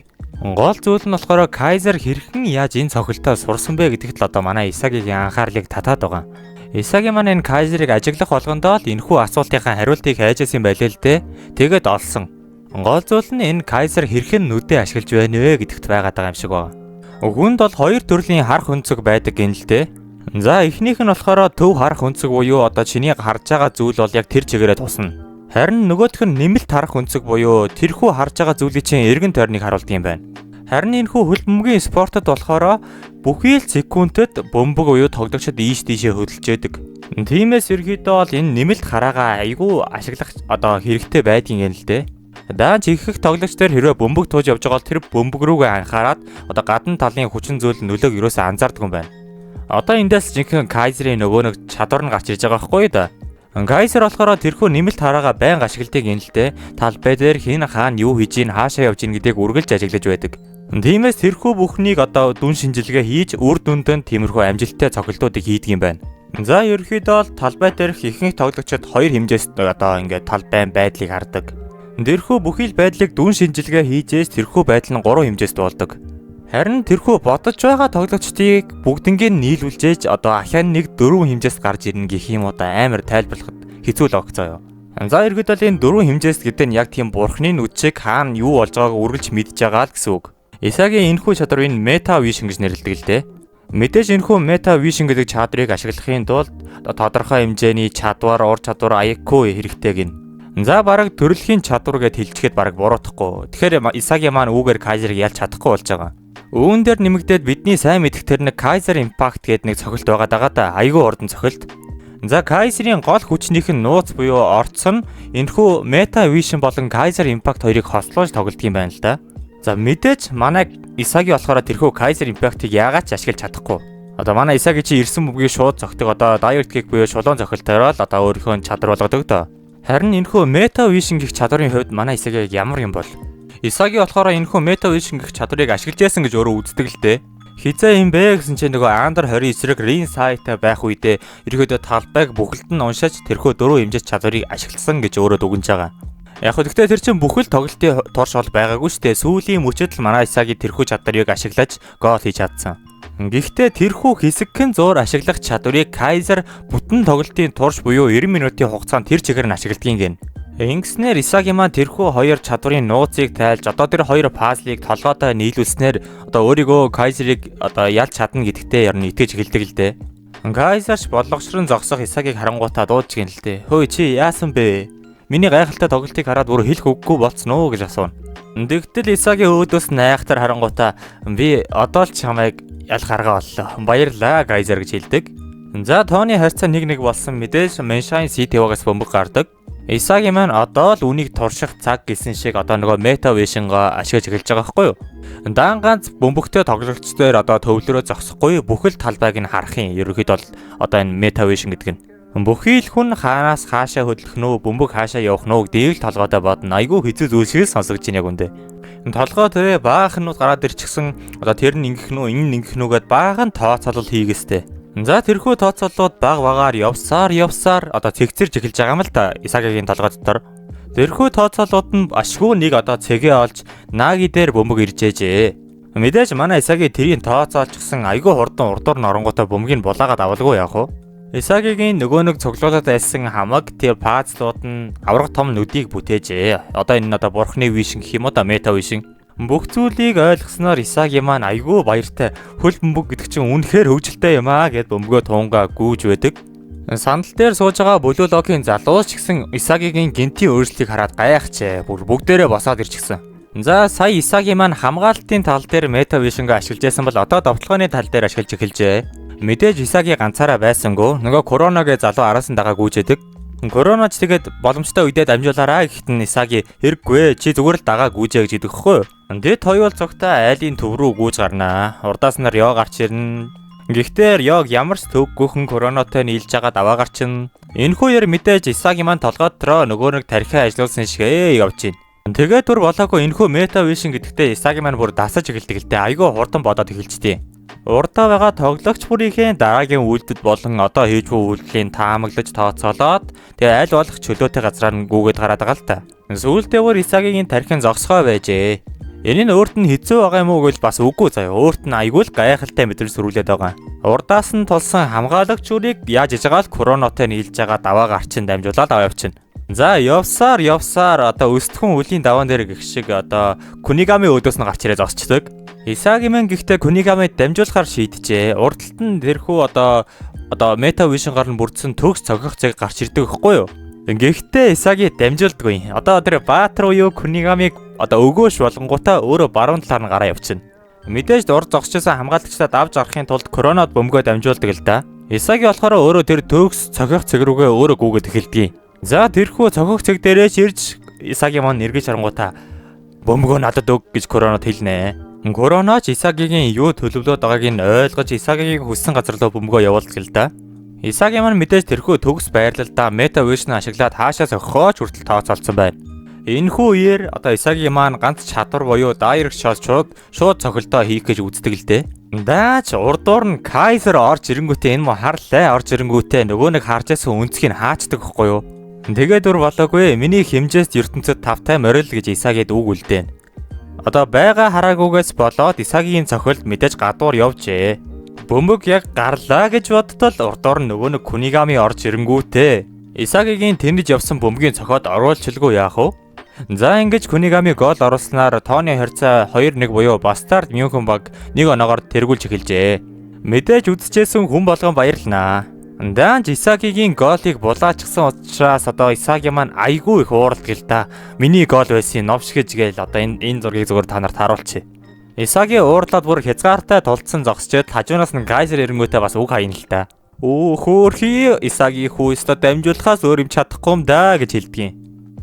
Гол зүйл нь болохоор Кайзер хэрхэн яаж энэ цогцолтоо сурсан бэ гэдэгт л одоо манай Исагигийн анхаарлыг татаад байгаа. Исаги маань энэ Кайзерыг ажиглах болгондоо л энэхүү асуултын хариултыг хайжсэн байлээ л дээ. Тэгээд олсон. Гол зүйл нь энэ Кайзер хэрхэн нүдээ ашиглаж байна вэ гэдэгт байгаад байгаа юм шиг байна. Хүнд бол хоёр төрлийн харах өнцөг байдаг гин л дээ. За эхнийх нь болохоор төв харах өнцөг буюу одоо чиний харж байгаа зүйл бол яг тэр чигээрээ тусна. Харин нөгөөх нь нэмэлт харах өнцөг буюу тэрхүү харж байгаа зүйлийн чинь эргэн тойрныг харуулдаг юм байна. Харин энэхүү хөл бөмбөгийн спортод болохоор бүхий л секундэд бөмбөг буюу тоглогчид ийш тийшээ хөдөлж яадаг. Тиймээс ерөөдөө бол энэ нэмэлт хараагаа айгүй ашиглах одоо хэрэгтэй байдгийн юм л дээ. Даанч их тоглогч төр хэрвээ бөмбөг тууж явж байгаа бол тэр бөмбөг рүүгээ анхаарад одоо гадна талын хүчин зүйл нөлөөг юусаа анзаардаг юм байна. Одоо эндээс жинхэнэ Кайзерийн нөгөө нэг чадвар нь гарч ирж байгаа байхгүй да. Кайзер болохоор тэрхүү нэмэлт хараагаа байнга ашигладаг юм л дээ. Талбай дээр хин хаана юу хийж ийн хаашаа явж ийн гэдгийг үргэлж ажиглаж байдаг. Тиймээс тэрхүү бүхнийг одоо дүн шинжилгээ хийж үр дүндээ тиймэрхүү амжилттай цогцолтуудыг хийдэг юм байна. За ерөөхдөө бол талбай дээрх ихэнх тоглогчид хоёр хэмжээст одоо ингээд талбай байдлыг хардаг. Тэрхүү бүхий л байдлыг дүн шинжилгээ хийжээс тэрхүү байдал нь 3 хэмжээст болдог. Харин тэрхүү бодож байгаа тоглогчдыг бүгднийг нийлүүлжээж одоо ахаан нэг 4 хэмжээст гарч ирнэ гэх юм одоо амар тайлбарлахад хэцүү л огцоо юу. За ерөөдөө энэ 4 хэмжээст гэдэг нь яг тийм бурхны нүд шиг хаана юу болж байгааг үргэлж мэдж байгаа л гэсэн үг. Исагийн энэхүү чадвар энэ мета вишн гэж нэрлэдэг л дээ. Мэдээж энэхүү мета вишн гэдэг чадварыг ашиглахын тулд тодорхой хэмжээний чадвар, ур чадвар, IQ хэрэгтэй гин. За бараг төрөлхийн чадвар гэд хэлчихэд бараг буруутахгүй. Тэгэхээр Исаги маань үүгээр Кайзерыг ялж чадахгүй болж байгаа. Үүн дээр нэмэгдээд бидний сайн мэдэх тэр нэг Kaiser Impact гэдэг нэг цохилт байгаа даа. Айгүй урдан цохилт. За Kaiser-ийн гол хүчнийх нь нууц буюу орц нь энэхүү Meta Vision болон Kaiser Impact хоёрыг хослуулж тоглодог юм байна л да. За мэдээж манай Исаги болохоор тэрхүү Kaiser Impact-ыг яагаад ч ашиглаж чадахгүй. Одоо манай Исаги чи ирсэн бүмгийг шууд зогтдог одоо Direct Kick буюу шулуун цохилтоор л одоо өөрийнхөө чадвар болгодог доо. Харин энэхүү Meta Vision гэх чадварын хувьд манай Исаги ямар юм бол? Исаги болохоор энэхүү Meta Vision гэх чадварыг ашиглаж яасан гэж өөрөө үздэг л дээ. Хизээ юм бэ гэсэн чинь нөгөө Under 29 эсрэг Ring Sight байх үедээ ерөөдөө талбайг бүхэлд нь уншиж тэрхүү 4 хэмжээч чадварыг ашигласан гэж өөрөө дүгнэж байгаа. Яг хөө гэхдээ тэр чинь бүхэл тоглолтын турш бол байгаагүй шүү дээ. Сүүлийн мөчөд л манай Исаги тэрхүү чадварыг ашиглаж гол хийж чадсан. Гэхдээ тэрхүү хэсэгхэн зуур ашиглах чадварыг Kaiser бүтэн тоглолтын турш буюу 90 минутын хугацаанд тэр чигээр нь ашигладгийн гин. Ингэснээр Исаги маань тэрхүү хоёр чадварын нууцыг тайлж одоо тэр хоёр пазлыг толгойдоо нийлүүлснээр одоо өөрийгөө Kaiser-ыг одоо ялж чадна гэдэгтээ ер нь итгэж эхэлдэг л дээ. Kaiser-ч бодлогошрон зогсох Исагиг харангуйтаа дуудж гин л дээ. Хөөе чи яасан бэ? Миний гайхалтай тоглолтыг хараад бүр хэлэх үггүй болцсон уу гэж асууна. Тэгтэл Исаги өөдөөс найхтар харангуйтаа би одоо л чамайг ялах арга боллоо. Баярлаа Kaiser гэж хэлдэг. За тооны харьцаа 1-1 болсон мэдээж Menshine CT-гаас бөмбөг гардаг. Исаги маань одоо л үнийг турших цаг гэсэн шиг одоо нөгөө Meta Vision-го ашиглаж эхэлж байгаа байхгүй юу? Даан ганц бөмбөгтэй тоглогчдоор одоо төвлөрөө зогсохгүй бүхэл талбайг нь харах юм. Ерөнхийдөө бол одоо энэ Meta Vision гэдэг нь бүхий л хүн хаанаас хаашаа хөдлөх нөө бөмбөг хаашаа явах нөө гэдэг л толгойдоо бодно. Айгүй хэцүү зүйл шиг сонсогдож байна яг үндэ. Толгой тэрэ баахнууд гараад ирчихсэн. Одоо тэр нь ингэх нөө энэ нь ингэх нүгээд баахан тооцоолол хийгээстэй. За тэрхүү тооцооллууд баг багаар явсаар одоо цэгцэрж эхэлж байгаа юм л та Исагигийн толгой дотор. Тэрхүү тооцооллууд нь ашгүй нэг одоо цэгээ олж Наги дээр бөмбөг иржээжээ. Мэдээж манай Исаги тэрийн тооцоолчихсан айгүй хурдан урдуур норонготой бөмбөгийг булаагаад авалгүй яах вэ? Исагигийн нөгөө нэг цуглуулад байсан хамаг тэр пазлууд нь авраг том нүдийг бүтээжээ. Одоо энэ нь одоо бурхны вишн гэх юм уу да Meta Vision. Бүх зүйлийг ойлгосноор Исаги маань айгүй баяртай хөл бөмбөг гэдэг чинь үнэхээр хөвгөлтэй юм аа гэд бөмбөгөө туунгаа гүйж байдаг. Сандал дээр сууж байгаа Блулогийн залуус ч гэсэн Исагигийн гинтийн өөрчлөлийг хараад гайхажээ. Бүр бүгдээрээ босоод ирчихсэн. За сая Исаги маань хамгаалтын тал дээр Meta Vision-го ашиглаж байсан бол одоо довтлооны тал дээр ашиглаж эхэлжээ. Мэдээж Исаги ганцаараа байсангүй нөгөө Короногийн залуу араас нь дагаа гүйжээдэг. Короноч тэгээд боломжтой үедээ дамжуулаарай гэхэд нь Исаги хэрэггүй чи зүгээр л дагаа гүйжээ гэж идэхгүй. Тэд хоёул цогтой айлын төв рүү гүйж гарнаа. Урдаас нь Рё гарч ирнэ. Гэхдээ Рёг ямар ч төвгүйхэн коронотой нийлж байгаа даваа гарчин. Энэхүү яар мэдээж Исаги маань толгойдроо нөгөө нэг тархиа ажилуулсан шигээ явж байна. Тэгээд түр болоогүй энэхүү мета вишн гэдэгтээ Исаги маань бүр дасаж эхэлдэг л дээ. Айгүй хурдан бодоод эхэлжтэй. Урдаа байгаа тоглогч бүрийнхээ дараагийн үйлдэл болон одоо хийж буй үйлдэлийн таамаглаж тооцоолоод тэгээ аль болох чөлөөтэй газраар нь гүгээд гараад байгаа л та. Сүүлдээ Исагигийн тархин зогсгоо байжээ. Энэ нь өөрт нь хэцүү байгаа юм уу гэж бас үгүй заяа. Өөрт нь айгүй л гайхалтай мэдрэл сүрүүлээд байгаа. Урдаас нь тулсан хамгаалагч үрийг яаж иж байгаа л коронотой нийлж байгаа даваа гарчин дамжуулаад аваа явчихна. За явсаар одоо өсдгөн үлийн даваан дээр гэх шиг одоо Кунигами өдөөс нь гарч ирээ зогсчдөг. Исаги мэн гэхдээ Кунигамид дамжуулахар шийджээ. Урдталт нь тэрхүү одоо мета вишнгаар нь бүрдсэн төгс цогох зэрэг гарч ирдэг гэхгүй юу? Гэхдээ Исаги дамжуулдаггүй. Одоо тэр Баатар уу Кунигамиг одоо өгөөш болонгуудаа өөрөө баруун талаар нь гараа явчихна. Мэдээж урд зогсчихсан хамгаалагчдаа давж гарахын тулд коронод бөмбөгөө дамжуулдаг л да. Исаги болохоор өөрөө тэр төгс цогох цэг рүүгээ өөрөө гүгээд эхэлдэг. За тэрхүү цогох цэг дээрээс ирж Исаги маань эргэж харангуудаа бөмбөгөө надад өг гэж коронод хэлнэ. Короноч Исагигийн юу төлөвлөд байгааг нь ойлгож Исагигийн хүссэн газар руу бөмбөгөө явуулдаг л да. Исаги маань мэдээж тэрхүү төгс байрлалдаа мета вишн ашиглаад хаашаа зохиож хүртэл тооцоолсон байна. Энэхүү үеэр одоо Исаги маань ганц чадвар буюу дайрект шууд цохилтоо хийх гэж үздэг л дээ. Даач урдуур нь Кайзер орж ирэнгүүтээ энэ мө харлаа орж ирэнгүүтээ нөгөө нэг харжсэн үнцгийг хаачдаг гэхгүй юу. Тэгээд дөр болоогүй миний хэмжээст ертөнцид тавтай морил гэж Исагид үг үлдээн. Одоо байгаа хараагүйгээс болоод Исагигийн цохилт мэдээж гадуур явжээ. Бөмбөг яг гарлаа гэж бодтол урдуур нь нөгөө нэг Кунигами орж ирэнгүүтээ Исагигийн тэнэж явсан бөмбөгийн цохоод оруулчилгүй яах вэ? За ингэж Кунигами гол оруулснаар тооны харьцаа 2-1 буюу Бастард Мюнхен баг 1 оноогоор тэргүүлж эхэлжээ. Мэдээж үзчихсэн хүн болгон баярлнаа. Данж Исагигийн голыг булаачсан учраас одоо Исаги маань айгүй их ууралдаг л да. Миний гол байсан новшгэж гээл одоо энэ зургийг зүгээр та нарт харуулчих. Исаги уурлаад бүр хязгаартай тулцсан зогсчээд хажуунаас нь Кайзер ирэнгүүтээ бас үг хаяна л да. Оо хөөрхий Исаги хүүстэ дамжуулахаас өөр юм чадахгүй юм да гэж хэлдэг юм.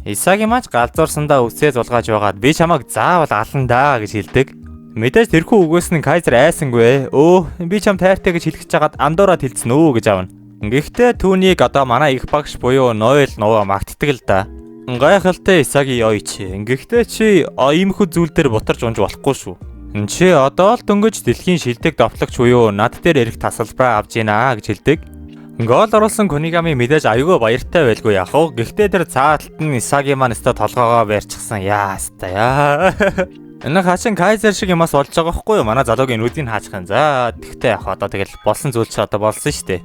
Исаги маань галзуурсандаа үсээ зулгааж байгаад би чамайг заавал алан да гэж хэлдэг. Мэдээж тэрхүү үгээс нь Кайзер айсангүй. Би чам тайртай гэж хэлчихэж хагаад андуураад хэлсэн өө гэж аавна. Гэхдээ түүнийг одоо манай их багш буюу Ноэл нуваа магтдаг л да. Гайхалтай Исаги ёйч. Гэхдээ чи иймэрхүү зүйл дээр бутарч унж болохгүй шүү. Чи одоо л дөнгөж дэлхийн шилдэг довтлогч буюу над дээр ирэх тасалбараа авж гинэ гэж хэлдэг. Гол оруулсан Кунигами мэдээж аюулгүй баяртай байлгүй яах вэ? Гэхдээ тэр цааталт нь Исаги маань өстө толгоогоо барьчихсан. Яа. Энэ хачин Кайзер шиг юмас болж байгаа хгүй юу? Манай залуугийн нүдийг хаачих юм. За тэгтээ яг одоо тэгэл болсон зүйл чи одоо болсон шүү дээ.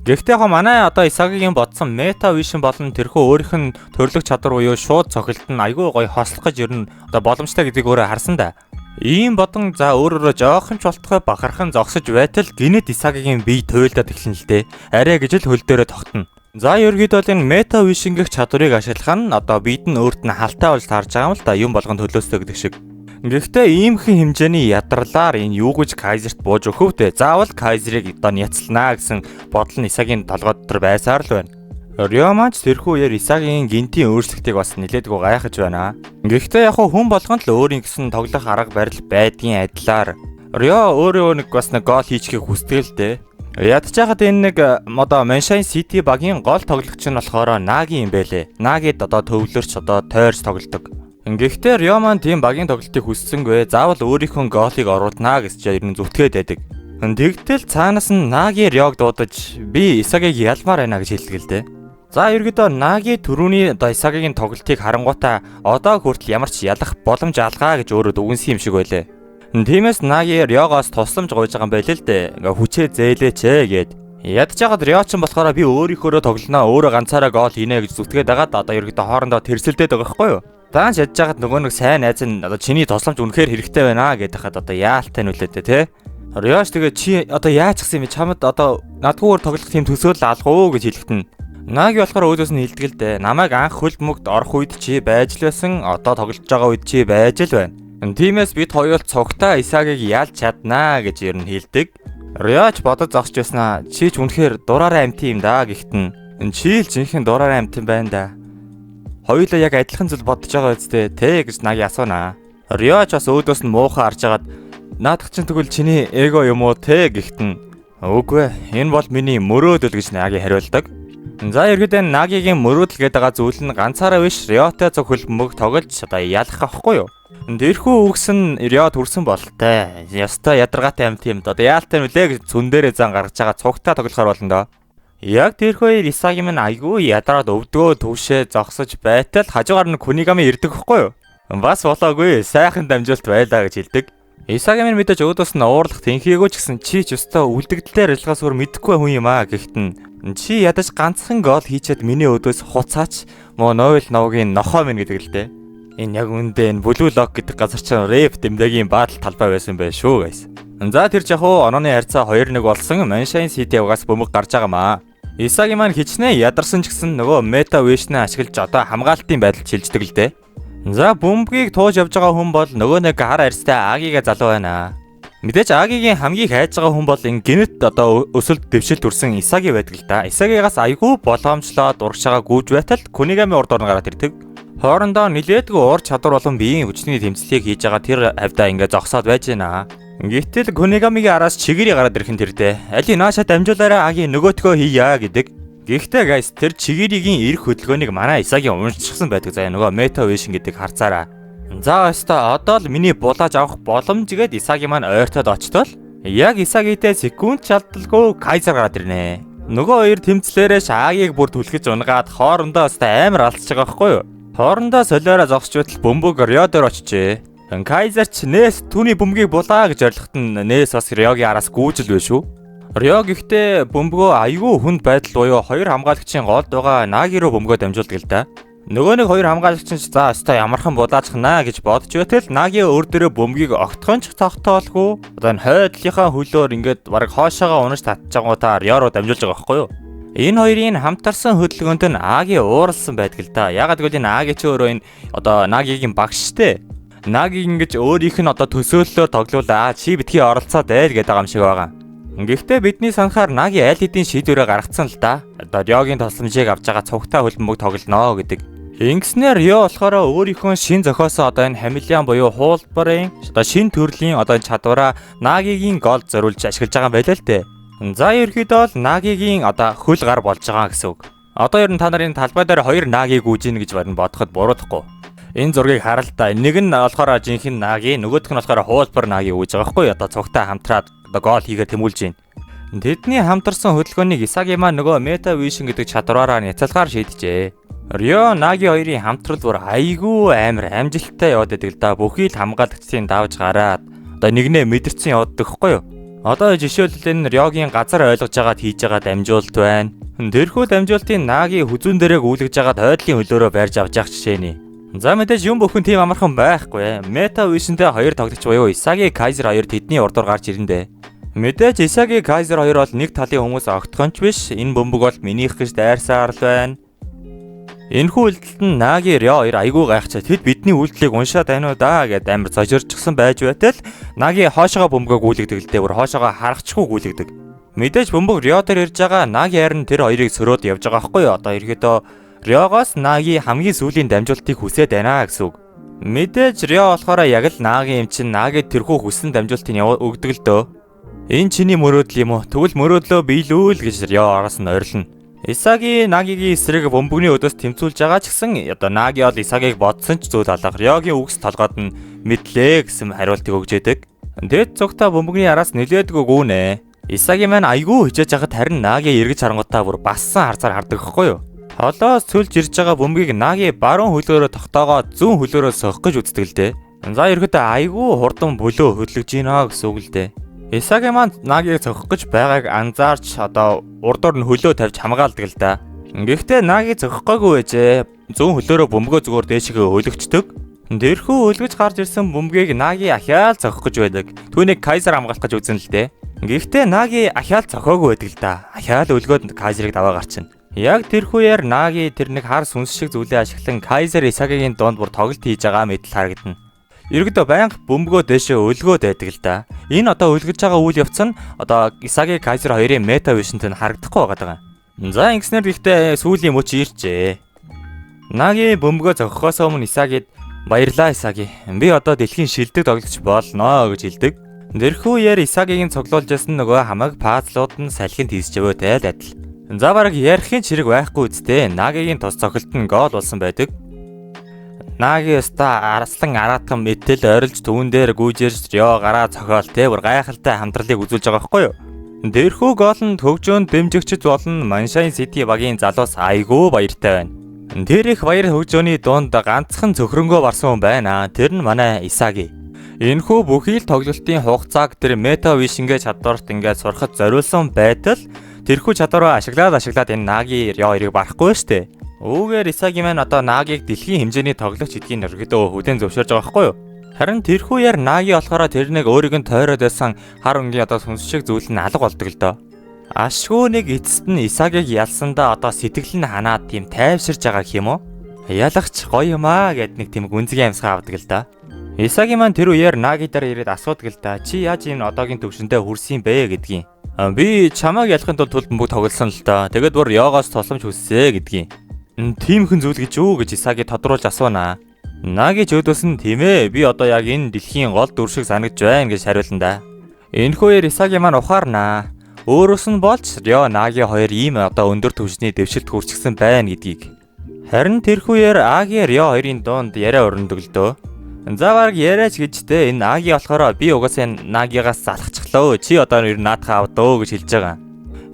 Гэхдээ яг манай одоо Исагигийн бодсон мета вишн болон тэрхүү өөрийнх нь төрлөх чадвар буюу шууд цохилт нь айгүй гоё хослох гэж ер нь одоо боломжтой гэдгийг өөрөө харсан да. Ийм бодон за өөрөөрөө жоохон ч болтгой бахархан зогсож байтал гинэт Исагигийн бие туйлдаад эхлэн л дээ. Арай гэж л хөл дээрээ тогтно. За ерөөдөө энэ мета вишн гэх чадварыг ашиглах нь одоо биед нь өөрт нь халтай болж таарж байгаа юм л да. Юм болгон төлөөстэй гэдэг шиг. Гэхдээ иймхэн хэмжээний ядарлаар энэ юу гэж Кайзерт бууж өгөхөвдөө заавал Кайзерыг одоо няцлнаа гэсэн бодол нь Исагийн толгой дотор байсаар л байна. Рёмач тэрхүү үеэр Исагийн гинтийн өөрчлөлтийг бас нэлээдгүй гайхаж байна. Гэхдээ яг хүн болгонд л өөрийн гэсэн тоглох арга барил байдгийн адилаар Рё өөрөө нэг бас нэг гол хийчихийг хүсдэг л дээ. Ядчихад энэ нэг одоо Manchester City багийн гол тоглогч нь болохоор Наги юм бэлээ. Нагид одоо төвлөрч одоо тойрч тоглодог. Гэхдээ Рё маань тийм багийн тоглолтыг хүссэнгүй. Заавал өөрийнхөө голыг оруулнаа гэж ер нь зүтгээд байдаг. Тэгтэл цаанаас нь Наги Рёг дуудаж би Исагиг ялмаар байна гэж хэлдэг л дээ. За ерөөдөө Наги түрүүний одоо Исагигийн тоглолтыг харангуйтаа одоо хүртэл ямар ч ялах боломж алгаа гэж өөрөө дүгнсэн юм шиг байлээ. Тиймээс Наги Рёгоос тусламж гуйж байгаа юм байл л дээ. Ингээ хүчээ зээлээч гээд. Ядчихад Рё ч болохоор би өөрийнхөө тоглолноо өөрөө ганцаараа гол хийнэ гэж зүтгээд байгаад одоо ерөөдөө хоорондоо тэрсэлдээд байгаа байхгүй юу? Даанч ядж байгаад нөгөө нэг сайн найз нь одоо чиний тусламж үнэхээр хэрэгтэй байна гэдээ хаад одоо яалтай нүлээдээ те. Рёш тэгээ чи одоо яаж гисэн юм чамд одоо надгүйгээр тоглох тийм төсөөлөл алгав гэж хэлэхтэн. Наги болохоор өөдөөс нь хэлдэг л дээ. Намайг анх хөлд мөгд орох үед чи байж л байсан. Одоо тоглож байгаа үед чи байж л байна. Тиймээс бид хоёул цогтаа Исагиг яалж чаднаа гэж ер нь хэлдэг. Рёч бодож зогсож байснаа чи ч үнэхээр дураараа амт юм да гэхтэн. Чи л жинхэнэ дураараа амт юм байна да. Хоёулаа яг адилхан зүйл бодож байгаа үстэй те гэж Наги асуунаа. Рио ч бас өөдөөс нь муухай харж агаад наадах чинь тэгвэл чиний эго юм уу те гэхтэн үгүй энэ бол миний мөрөөдөл гэж Наги хариулдаг. За ерөөдөө Нагигийн мөрөөдөл гэдэг байгаа зүйл нь ганцаараа биш Риотой зөвхөл мөг тоглож одоо ялах ахгүй юу? Тэрхүү үгс нь Риод хүрсэн болтой. Ястай ядаргаатай амт юм да. Одоо яалтай нүлээ гэж цүн дээрээ зан гаргаж байгаа цугтаа тоглохоор болно доо. Яг тэрхүү Исаги минь айгүй ядраад өвдгөө төвшөө зогсож байтал хажуугаар нь Кунигами ирдэг хгүй юу? Бас болоогүй сайхан дамжуулт байлаа гэж хэлдэг. Исаги минь мэдээж өөдөөс нь уурлах тэнхээгүй ч гэсэн чи ч өстой үлдэгдлээр ажиллахаас өөр мэдэхгүй хүн юм аа гэхтэн чи ядаж ганцхан гол хийчихэд миний өөдөөс хуцаач муу Нойл Новгийн нохоо минь гэдэг л дээ. Энэ яг үндэ энэ Blue Lock гэдэг газар чинь рэп дэмдэгийн баатал талбай байсан байх шүү guys. За тэр жахуу онооны харьцаа 2-1 болсон Manshine City угаас бөмбөг гарч байгаамаа. Исаги маань хичнээн ядарсан ч гэсэн нөгөө мета вэшнээ ашиглаж одоо хамгаалтын байдал чилждэг л дээ. За бөмбөгийг тууж явж байгаа хүн бол нөгөө нэг хар арьстай Агига залуу байна. Мэдээж Агигийн хамгийн хайж байгаа хүн бол энэ гинэт одоо өсөлт дэвшилт үрсэн Исаги байдаг л да. Исагигаас айгүй болгоомжлоо дургж байгаа гүйж байтал Кунигами урд орн гараад ирдэг. Хоорондоо нилээдгүй уур чадвар болон биеийн хүчний тэмцлийг хийж байгаа тэр хавьдаа ингээ зогсоод байж байна. Гэтэл Кунигамигийн араас чигэрий гараад ирхэн тэрдээ. Али нааша дамжуулаарай Аги нөгөөтгөө хийя гэдэг. Гэхдээ guys тэр чигэрийн эрх хөдөлгөөнийг манай Исаги уншчихсан байдаг заа нөгөө мета вэшн гэдэг харцаараа. За өстой одоо л миний булааж авах боломж гээд Исаги маань ойртоод очтол яг Исагитэй секунд шалталгүй Кайзер гараад ирнэ. Нөгөө хоёр тэмцлээрээ Шаагийг бүр түлхэж унгаад хоорондоо өстой амар алдчихж байгаа байхгүй юу? Хоорондоо солиороо зогсч байтал бөмбөг Риодор очжээ. Кайзер ч Нээс түүний бөмбөгийг булаа гэж ойлгоход нь Нээс бас Риогийн араас гүйжил вэ шүү. Рио гэхдээ бөмбөгөө айгүй хүнд байдал буюу хоёр хамгаалагчийн голд байгаа Наги руу бөмбөгөө дамжуулдаг л да. Нөгөө нэг хоёр хамгаалагч нь за өстой ямархан булаачхнаа гэж бодож байтал Наги өөр дөрөө бөмбөгийг огтхон ч тогтоолгүй. Одоо энэ хойдлынхаа хөлөөр ингээд бараг хоошоогоо унаж татчихгуудаа Рио руу дамжуулж байгаа байхгүй юу? Энэ хоёрын хамтарсан хөдөлгөөнт нь Аги ууралсан байдаг л да. Ягаад гэвэл энэ Аги ч өөрөө энэ одоо Нагигийн багш штэ. Наги ингэж өөрийнх нь одоо төсөөллөөр тоглуулаа чи битгий оролцоод байл гэдэг юм шиг байгаа. Гэхдээ бидний санахаар Наги аль хэдийн шийдвэрээ гаргацсан л да. Одоо Риогийн тосламжийг авч байгаа цугтаа хөлбөмбөг тоглоно гэдэг. Ингэснээр Рио болохоор өөрийнхөө шин зохиосон одоо энэ хамилиан буюу хуулбарын одоо шин төрлийн одоо энэ чадвараа Нагигийн гол зориулж ашиглаж байгаа юм байлаа л дээ. За ерөөхдөө бол Нагигийн одоо хөл гар болж байгаа гэсэн үг. Одоо ер нь та нарын талбай дээр хоёр Нагиг үүж ийн гэж бодоход буруудахгүй. Энэ зургийг хараа л да. Нэг нь болохоор жинхэнэ Наги, нөгөөх нь болохоор хуулбар Наги үүж байгаа хгүй одоо цугтаа хамтраад одоо гол хийгээ тэмүүлж байна. Тэдний хамтарсан хөдөлгөөнийг Исаги маань нөгөө мета вишн гэдэг чадвараараа няцалгаар шийдэжээ. Рио Наги хоёрын хамтрал бүр айгүй амар амжилттай яваад байдаг л да. Бүхий л хамгаалагчдын давж гараад одоо нэгнээ мэдэрсэн явдаг хгүй юу? Одоо жишээлбэл энэ Риогийн газар ойлгож байгаад хийж байгаа дамжуулт байна. Тэрхүү дамжуултын Наги хүзүүн дээрээ гүйлгэж байгаад хойдлын хөлөөрөө барьж авч явах жишээний. За мэдээж юм бүхэн тийм амархан байхгүй. Мета вишнтэй хоёр тоглогч буюу Исаги Кайзер хоёр тэдний урдуур гарч ирэндээ. Мэдээж Исаги Кайзер хоёр бол нэг талын хүмүүс огтхонч биш. Энэ бөмбөг бол минийх гэж дайрсаар л байна. Энэхүү үйлдэлд нь Наги Рио хоёр айгүй гайхчихаа тэд бидний үйлдэлийг уншаад байна уу да гэд амар зожирчсан байж байтал Наги хоошоогоо бөмбөгөө гүйлгдэг л дээ бүр хоошоогоо харахчгүй гүйлгдэг. Мэдээж бөмбөг Рио дээр ирж байгаа Наги харин тэр хоёрыг сөрөөд явж байгаа байхгүй юу? Одоо ерөөдөө Риогоос Наги хамгийн сүүлийн дамжуултыг хүсээд байна гэсэн үг. Мэдээж Рио болохоор яг л Наги юм чин Наги тэрхүү хүссэн дамжуултыг өгдөг л дөө. Энэ чиний мөрөөдөл юм уу? Тэгвэл мөрөөдлөө биелүүл гэж Рио араас нь ойрлно. Исаги Нагигийн эсрэг бөмбөгний өдөөс тэмцүүлж байгаа ч гэсэн одоо Наги бол Исагиг бодсон ч зүйл алга. Риогийн үгс толгойд нь мэдлээ гэсэн хариултыг өгж яадаг. Тэгэд цогта бөмбөгний араас нилээдгүй гүнэ. Исаги маань айгүй хижээж хахад харин Наги эргэж харангуудаа бүр бассан харцаар хардаг хгүй юу? Холоос цүлж ирж байгаа бөмбөгийг Наги баруун хөлөөрөө тогтоогоод зүүн хөлөөрөө сохих гэж үздэг л дээ. За ерөөдөө айгүй хурдан бөлөө хөдлөж гинэ гэсэн үг л дээ. Исаги маань Нагиг цохих гэж байгааг анзаарч одоо урдуур нь хөлөө тавьж хамгаалдаг л да. Гэхдээ Наги цохихгүй байжээ. Зүүн хөлөөрөө бөмбөгөө зүгээр дээшгээ өлөгчдөг. Тэрхүү өлгөж гарч ирсэн бөмбөгийг Наги ахиал цохих гэж байдаг. Түүнийг Кайзер хамгаалах гэж үзэн л дээ. Гэхдээ Наги ахиал цохоогүй байдаг л да. Ахиал өлгөөд Кайзерыг даваа гарчна. Яг тэрхүүээр Наги тэр нэг хар сүнс шиг зүйлээ ашиглан Кайзер Исагигийн донд бүр тоглолт хийж байгаа мэтэл харагдана. Ерөнхийдөө байнга бөмбөгөө дэшээ өлгөөд байдаг л да. Энэ одоо өлгөж байгаа үйл явц нь одоо Исаги Кайзер хоёрын мета вишнтэй харагдахгүй байгаа даа. За ингэснээр гэхдээ сүүлийн мөч иржээ. Наги бөмбөгөө зогхохоос өмнө Исагид баярлаа Исаги. Би одоо дэлхийн шилдэг тоглогч болно гэж хэлдэг. Тэрхүү яар Исагийн цуглуулж ясан нөгөө хамаг пазлууд нь салхинд хийсч яваатай л адил. За бараг ярихын чирэг байхгүй үсттэй. Нагигийн тус цогцолт нь гол болсон байдаг. Наги ста арслан араатхан мэтэл ойрлж түүн дээр гүйжэрч Рио гараа цохиол те бүр гайхалтай хамтралыг үзүүлж байгаа байхгүй юу? Тэрхүү гол нь хөгжөөнд дэмжигчд болон Маншайн Сити багийн залуус айгүй баяртай байна. Тэр их баяр хөгжөөний дунд ганцхан цөхрөнгөө барсан хүн байна. Тэр нь манай Исаги. Энэхүү бүхий л тоглолтын хугацааг тэр мета вишингээ чадварт ингээд сурахад зориулсан байтал тэрхүү чадвараа ашиглаад энэ Наги Рио 2-ыг барахгүй штэ. Үүгээр Исаги маань одоо Нагиг дэлхийн хэмжээний тоглогч гэдгийг өргөдөө хүлээн зөвшөөрж байгаа байхгүй юу? Харин тэрхүү яар Наги болохоор тэрнийг өөрийг нь тойроод байсан хар өнгийн одоо сүнс шиг зүйл нь алга болдог л доо. Ашгүй нэг эцэст нь Исагиг ялсандаа одоо сэтгэл нь ханаад тийм тайвширж байгаа гэх юм уу? Ялагч гоё юм аа гэд нэг тийм гүнзгий амьсгаа авдаг л да. Исаги маань тэр үеэр Наги дээр ирээд асуудаг л да. Чи яаж ийм одоогийн төвшөндөө хүрсэн бэ гэдгийг. Би чамайг ялахын тулд бөмбөг тоглосон л да. Тэгээд бүр Йогоос тусламж хүссэ гэдгийг. Тиймхэн зүйл гэж юу гэж Исаги тодруулж асуунаа. Наги ч өдөөс нь тийм ээ. Би одоо яг энэ дэлхийн гол дүр шиг санагдж байна гэж хариулна да. Энэхүүгээр Исаги маань ухаарнаа. Өөрөөс нь болж Рио Наги хоёр ийм одоо өндөр түвшний дэвшилт хүрчихсэн байна гэдгийг. Харин тэрхүүгээр Аги Рио хоёрын дунд яриа өрнөдөг л дөө. За баг яриач гэжтэй энэ Аги болохоор би угаасаа Нагигаас залхацглаа. Чи одоо ер нь наадхаа авдөө гэж хэлж байгаа.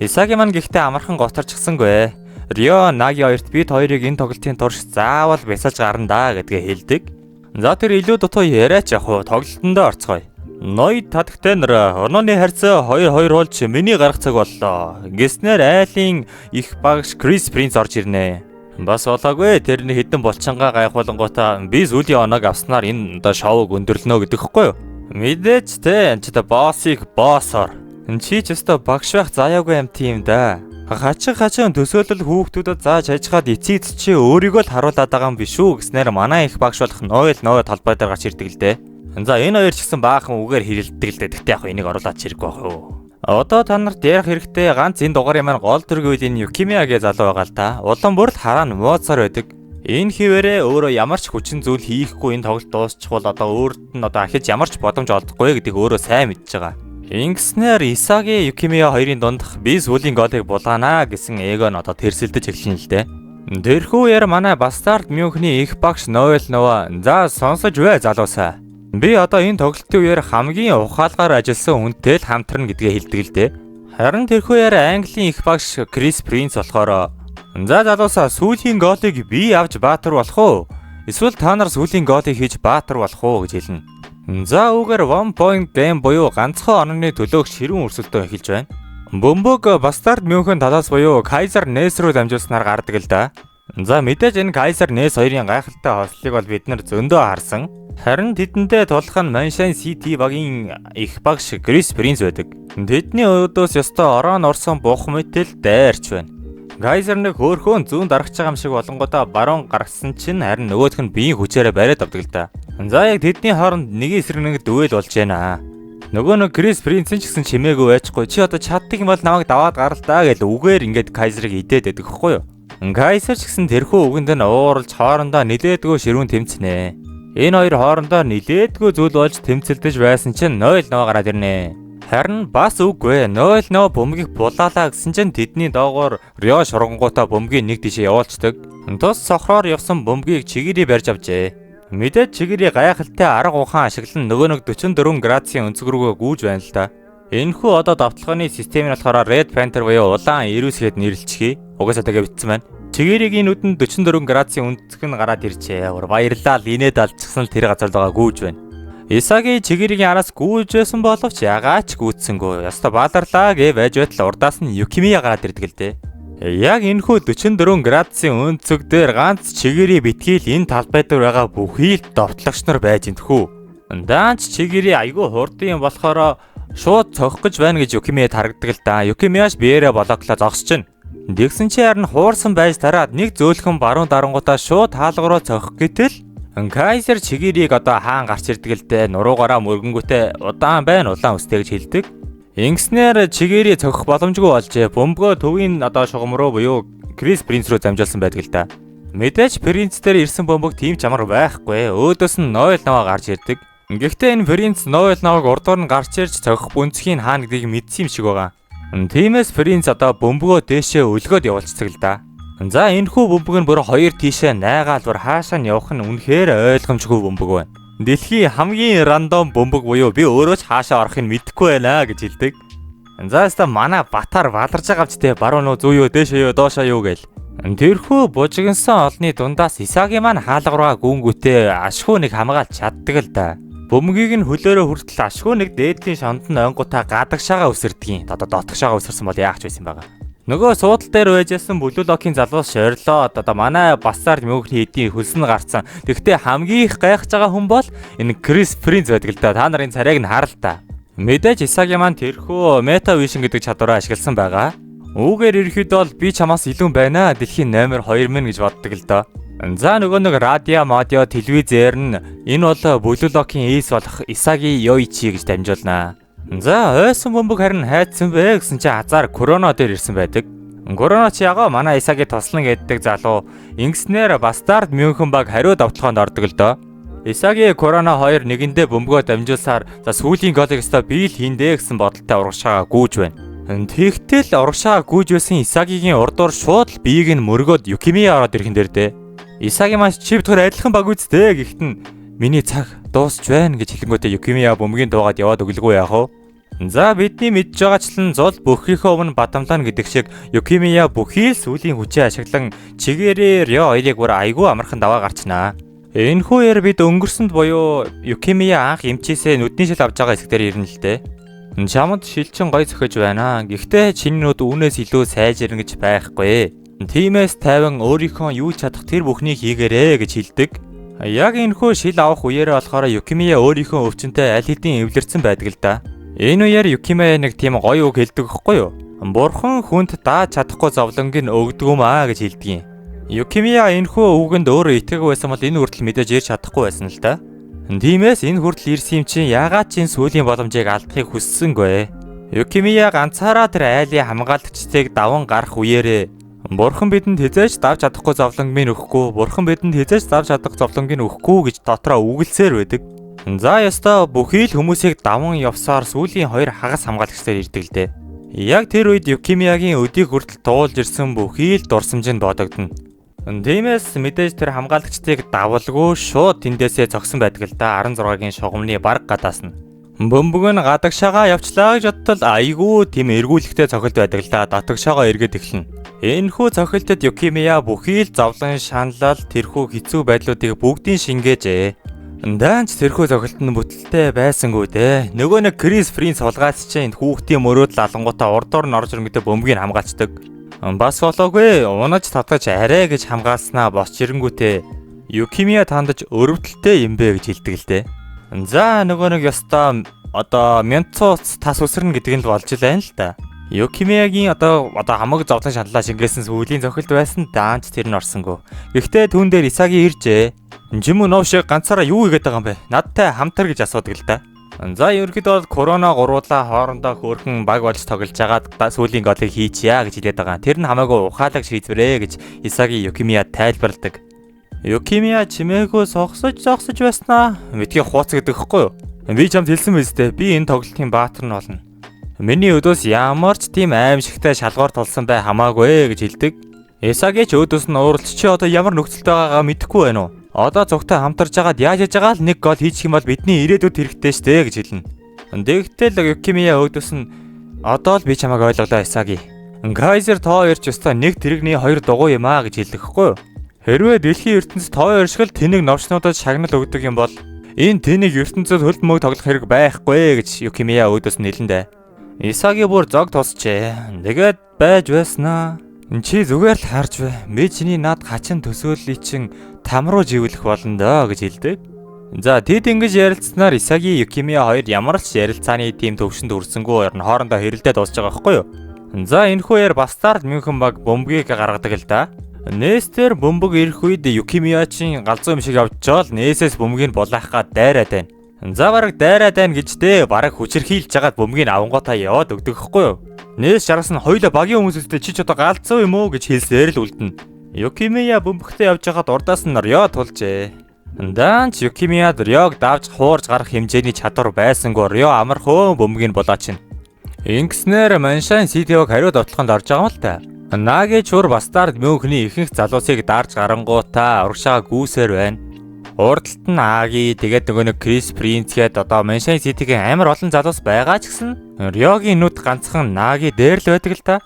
Исаги маань гэхдээ амархан гоцорчихсангүй. Рио Наги хоёрт бид хоёрыг энэ тоглолтын турш заавал бясалж гарна да гэдгээ хэлдэг. За тэр илүү дутуу яриач яг хуу тоглолтондоо орцгоё. Ноёд татагтай нар онооны харьцаа 2-2 болж миний гарах цаг боллоо. Гэснээр айлын их багш Крис Принц орж ирнэ. Бас болоогүй тэрний хідэн булчингаа гайхуулангуудаа би сүүлийн оног авснаар энэ одоо шоуг өндөрлөнө гэдэг хэвгүй юу? Мэдээч те энэ ч одоо боссыг боссоор. Чи ч өстой багш байх заяагүй юм тийм да. Хачин төсөөлөл хүүхдүүдэд зааж хажихад эцэг чи өөрийгөө л харуулад байгаа юм биш үү гэснээр манай их багш болох ноёл талбай дээр гарч ирдэг л дээ. За энэ хоёр ч гэсэн баахан үгээр хэрэлдэг л дээ. Тэгтээ яг энийг оруулаад чирэг байх юу? Одоо та нарт ярих хэрэгтэй ганц энэ дугаарыг маань гол дүргүүл энэ Юкимиа гэж залуу байгаа л та. Улам бүр л хараа нь мууцаар байдаг. Энэ хിവэрээ өөрөө ямар ч хүчин зүйл хийхгүй энэ тоглолт дуусчихвол одоо өөрт нь одоо ахиж ямар ч боломж олдохгүй гэдгийг өөрөө сайн мэдж байгаа. Ингэснээр Исаги Юкимиа хоёрын дундх би сүүлийн голыг булгаанаа гэсэн эго нь одоо тэрсэлдэж эхэлнэ л дээ. Тэрхүү яар манай Бастард Мюнхний их багш Ноэл Нова за сонсож бай залуусаа. Би одоо энэ тоглолтын үеэр хамгийн ухаалгаар ажилласан хүнтэй л хамтрна гэдгээ хэлдэг л дээ. Харин тэрхүү яар Английн их багш Крис Принц болохоор за залуусаа сүүлийн голыг би авч баатар болох уу? Эсвэл та нар сүүлийн голыг хийж баатар болох уу гэж хэлнэ. За үүгээр 1 point game буюу ганцхан онооны төлөөх ширүүн өрсөлдөө эхэлж байна. Бөмбөг Бастард Мюнхен талаас буюу Кайзер Нес рүү дамжуулснаар гардаг л да. За мэдээж энэ Кайзер Нес хоёрын гайхалтай хослыг бол бид нар зөндөө харсан. Харин тэдэндээ тулах нь Маншайн Сити багийн их багш Крис Принц байдаг. Тэдний өдөөс ёстой орон орсон бух мэтэл дайрч байна. Кайзер нэг хөөхөн зүүн дарагч байгаа юм шиг болонгодоо баруун гаргасан чинь харин нөгөөх нь биеийн хүчээрээ бариад авдаг л да. За яг тэдний хооронд нэг эсрэг нэг дүэл болж байна. Нөгөө нэг Крис Принц ч гэсэн чимээгүй байчихгүй. Чи одоо чаддаг юм бол намайг даваад гаралтаа гэж үгээр ингээд Кайзерыг идээд байдаг хэвгүй юу? Кайзер ч гэсэн тэрхүү үгэнд нь ууралж хоорондоо нилээдгүй ширүүн тэмцэнэ. Энэ хоёр хоорондоо нилээдгүй зүйл болж тэмцэлдэж байсан чинь Ноэл Нова гараад ирнэ. Харин бас үгүй. Ноэл Нова бөмбөгийг булаалаа гэсэн чинь тэдний доогоор Рио шургангуудаа бөмбөгийг нэг тишээ явуулцдаг. Тус сохроор явсан бөмбөгийг чигээрээ барьж авчээ. Мэдээд чигээрээ гайхалтай арга ухаан ашиглан нөгөө нэг 44 градусын өнцөг рүүгээ гүйж байна л да. Энэхүү одоо давталгааны систем нь болохоор Red Panther буюу улаан ирүүс гэд нэрлэлчихье. Угаасаа тэгээ битсэн байна. Чигээрийн нүдэнд 44 градусын өнцөг нь гараад ирчээ. Баярлалаа л инээд алцсан л тэр газар л байгаа гүйж байна. Исаги чигээрийн араас гүйж байсан боловч ягаач гүйцсэнгүй. Яста бааларлаа гэ байж байтал урдаас нь Юкимиа гараад ирдэг л дээ. Яг энэхүү 44 градусын өнцөг дээр ганц чигээрийн битгийл энэ талбай дээр байгаа бүхий л довтлогч нар байж энтхүү. Даанч чигээрийн айгүй хурдан юм болохоор шууд цохих гэж байна гэж Юкимиа тарагдаг л да. Юкимиаш биеэрээ блоклоо зогсож чинь. Дэгсэн чи харин хуурсан байж тараад нэг зөөлхөн баруун дарангуудаа шууд хаалгаруу цохих гэтэл Кайзер чигээрийг одоо хаан гарч ирдэг л дээ. Нуруугаараа мөргөнгөтэй удаан байна улаан үстэй гэж хэлдэг. Ингэснээр чигээрээ цогох боломжгүй болжээ. Бөмбөгөө төвийн одоо шугам руу буюу Крис Принц рүү дамжуулсан байдаг л да. Мэдээж Принц дээр ирсэн бөмбөг тийм чамар байхгүй. Өөдөөс нь Ноэл Наваа гарч ирдэг. Гэхдээ энэ Принц Ноэл Навааг урдуур нь гарч ирж цогох бүнцхийн хаана гэдгийг мэдсэн юм шиг байгаа. Тиймээс Принц одоо бөмбөгөө дээшээ өлгөөд явуулцдаг л да. За энэхүү бөмбөг нь бүр хоёр тийшээ найгаал бүр хаашаа нь явах нь үнэхээр ойлгомжгүй бөмбөг байна. Дэлхийн хамгийн рандом бөмбөг буюу би өөрөө ч хаашаа орохыг мэдэхгүй байна гэж хэлдэг. За яста манай Батар баларж байгаа ч те баруун уу зүү юу дээшээ юу доошоо юу гээл. Тэрхүү бужигнсан олны дундаас Исаагийн маань хаалга руугаа гүнгүүтээ ашгүй нэг хамгаалж чаддаг л да. Бөмбөгийг нь хөлөөрөө хүртэл ашгүй нэг дээдлийн шонд нь онгутаа гадагшаага өсөрдгийн. Одоо дотгошаага өсөрсөн бол яах ч байсан байгаа. Нөгөө суудал дээр байжсэн Blue Lock-ийн залуус шорилоод одоо манай Bastard мөнхний эдийн хөлс нь гарцсан. Тэгвэл хамгийн их гайхаж байгаа хүн бол энэ Крис Принц байдаг л да. Та нарын царайг нь хар л та. Мэдээж Исаагийн маань тэрхүү Meta Vision гэдэг чадвараа ашигласан байгаа. Үүгээр ерөөхдөө бол би чамаас илүү байна. Дэлхийн номер 2 мэн гэж боддог л доо. За нөгөө нэг радио, модио, телевизээр нь энэ бол Blue Lock-ийн эйс болох Исаги Yoichi гэж дамжуулнаа. За ойсон бөмбөг харин хайцсан бэ гэсэн чи азар Короно дээр ирсэн байдаг. Короно ч ягаа манай Исаги туслан гэддэг залуу. Ингэснээр Bastard München баг хариу давталгаанд ордог л доо. Исаги Короно хоёр нэгэндээ бөмбөгөө дамжуулсаар за сүүлийн голыг өстө би л хийндэ гэсэн бодолтой урагшаага гүйж байна. Тэгтэл урагшаага гүйж байсан Исагигийн урдуур шууд биеийг нь мөргөөд Юкимия ороод ирхэн дээр дээ. Исаги маш чивдгээр адилхан баг үсттэй гэхдээ миний цаг дуусч байна гэж хэлэнгүүтээ Юкимия бөмбөгийн дуугаад яваад өглгүй яах вэ? За бидний мэдж байгаачлан зул бүхийнхээ өмнө бадамлана гэдэг шиг Юкимия бүхий л сүлийн хүчээ ашиглан чигээрээ Рё хоёрыг бүр айгүй амархан даваа гарчнаа. Энэхүүгээр бид өнгөрсөнд буюу Юкимия анх эмчээсээ нүдний шил авч байгаа хэсгээр ирнэ л дээ. Чамд шилчин гой зөхөж байна. Гэхдээ чиний нүд үүнээс илүү сайжирна гэж байхгүй. Тиймээс тайван өөрийнхөө юу чадах тэр бүхнийг хийгээрэй гэж хэлдэг. Яг энэхүү шил авах үеэрээ болохоор Юкимия өөрийнхөө өвчнөд аль хэдийн эвлэрсэн байдаг л да. Энэ үеэр Юкимия нэг тийм гоё үг хэлдэг гэхгүй юу? Бурхан хүнд дааж чадахгүй зовлонг нь өгдөг юм аа гэж хэлдэг юм. Юкимия энэхүү үгэнд өөрөө итгэв байсан бол энэ хүртэл мэдээж ирж чадахгүй байсан л да. Тиймээс энэ хүртэл ирсэн юм чинь яагаад ч энэ сүүлийн боломжийг алдахыг хүссэнгүй. Юкимия ганцаараа тэр айлын хамгаалагчдыг даван гарах үеэрээ Бурхан бидэнд хязгаарч давж чадахгүй зовлонг минь өгөхгүй, Бурхан бидэнд хязгаарч давж чадах зовлонг минь өгөхгүй гэж дотроо үгэлсээр байдаг. За ястаа бүхий л хүмүүсийг даван явсаар сүүлийн хоёр хагас хамгаалагчдаар ирдэг л дээ. Яг тэр үед Юкимиягийн өдийг хүртэл туулж ирсэн бүхий л дурсамжинд бодогдно. Тиймээс мэдээж тэр хамгаалагчдыг давалгүй шууд тэндээсээ зогсон байдаг л да 16-гийн шугамны баг гадаас нь. Бөмбөг нь гадагшаага явчлаа гэж бодтол айгүй тийм эргүүлэгтэй цохилт байдаг л да дотогшоогоо эргээд эхэлнэ. Энэхүү цохилтод Юкимия бүхий л зовлон шаналал тэрхүү хэцүү байдлуудыг бүгдийг шингээжээ. Даанч тэрхүү цохилт нь бүтэлтэй байсангүй дээ. Нөгөө нэг Крис Принц сулгаас чинь хүүхдийн мөрөөдөл алангуудаа урдуур нь орж ирэнгүүтээ бөмбөгийг хамгаалцдаг. Бас болоогүй унаж татгаж арай гэж хамгаалснаа босч ирэнгүүтээ Юкимия тандаж өрөвдөлтэй юм бэ гэж хэлдэг л дээ. За нөгөө нэг ёстой одоо Мянцуц тас үсрэн гэдэг нь болж илаа л да. Юкимиягийн одоо хамаг зовлон шаналлаа шингээсэн сүүлийн цохилт байсан даанч тэр нь орсонгүй. Гэхдээ түүн дээр Исаги иржээ. Жимү нов шиг ганцаараа юу хийгээд байгаа юм бэ? Надтай хамтар гэж асуудаг л да. За ерөнхийдөө бол Короно гуруулаа хоорондоо хөөрхөн баг болж тоглож байгаад сүүлийн голыг хийчихье гэж хэлээд байгаа. Тэр нь хамаагүй ухаалаг шийдвэрээ гэж Исаги Юкимия тайлбарладаг. Юкимия чимээгүй согсож байснаа мэдгийг хууц гэдэг хэвгүй юу? Би чамд хэлсэн биз дээ. Би энэ тоглолтын баатар нь болно. Миний өдөөс ямар ч тийм аимшигтай шалгуур тулсан бай хамаагүй гэж хэлдэг. Исаги ч өдөөс нь ууралч чи одоо ямар нөхцөлтэй байгаагаа мэдэхгүй байна уу? Одоо цогтой хамтарж байгаад яаж байгаа л нэг гол хийчих юм бол бидний ирээдүйд хэрэгтэй штэ гэж хэлнэ. Тэгтэл Юкимия өдөөс нь одоо л би чамайг ойлголоо Исаги. Кайзер тоо ирч өстой нэг тэрэгний хоёр дугуй юм аа гэж хэлдэг хэвгүй юу? Хэрвээ дэлхийн ертөнцид тоо иршгэл тэнэг новчнуудад шагнал өгдөг юм бол энэ тэнэг ертөнцид хөлт мөг тоглох хэрэг байхгүй гэж Юкимия өдөөс нь хэлэндэ. Исаги бүр зог тусчээ. Тэгээд байж байснаа. Чи зүгээр л харж бай. Би чиний над хачин төсөөллийг чин там руу живэлэх болно доо гэж хэлдэг. За тэд ингэж ярилцсанаар Исаги Юкимия хоёр ямар ч ярилцааны тийм төвшөнд хүрсэнгүй орн хоорондоо хэрэлдээд дуусж байгаа байхгүй юу? За энэхүүгээр Bastard München баг бөмбөгийг гаргадаг л да. Нээстэр бөмбөг ирэх үед Юкимия чин галзуу юм шиг явж жаал нээсээс бөмбөгийг булаах гад дайраад байна. За бараг дайраад байна гэжтэй бараг хүчирхийлж жагаад бөмбөгийг авангуудаа яваад өгдөг хгүй юу? Нээс шараас нь хоёулаа багийн хүмүүстэй чи ч одоо галзуу юм уу гэж хэлсээр л үлдэнэ. Юкимия бөмбөгтэй явж хахад урдаас нь Рё тулжээ. Данч Юкимияд Рёг давж хуурж гарах хэмжээний чадвар байсангүй Рё амархөө бөмбөгийг болооч. Ингэснээр Маншайн Ситиг хариуд отлоход орж байгаа юм л та. Наги чур бастард Мюнхний ихэнх залуусыг дарж гарангуутаа урагшаа гүйсээр байна. Урдталт нь Аги тэгээд нөгөө нэг Крис Принцгээд одоо Маншайн Ситигийн амар олон залуус байгаа ч гэсэн Рёгийн нүд ганцхан Наги дээр л байдаг л та.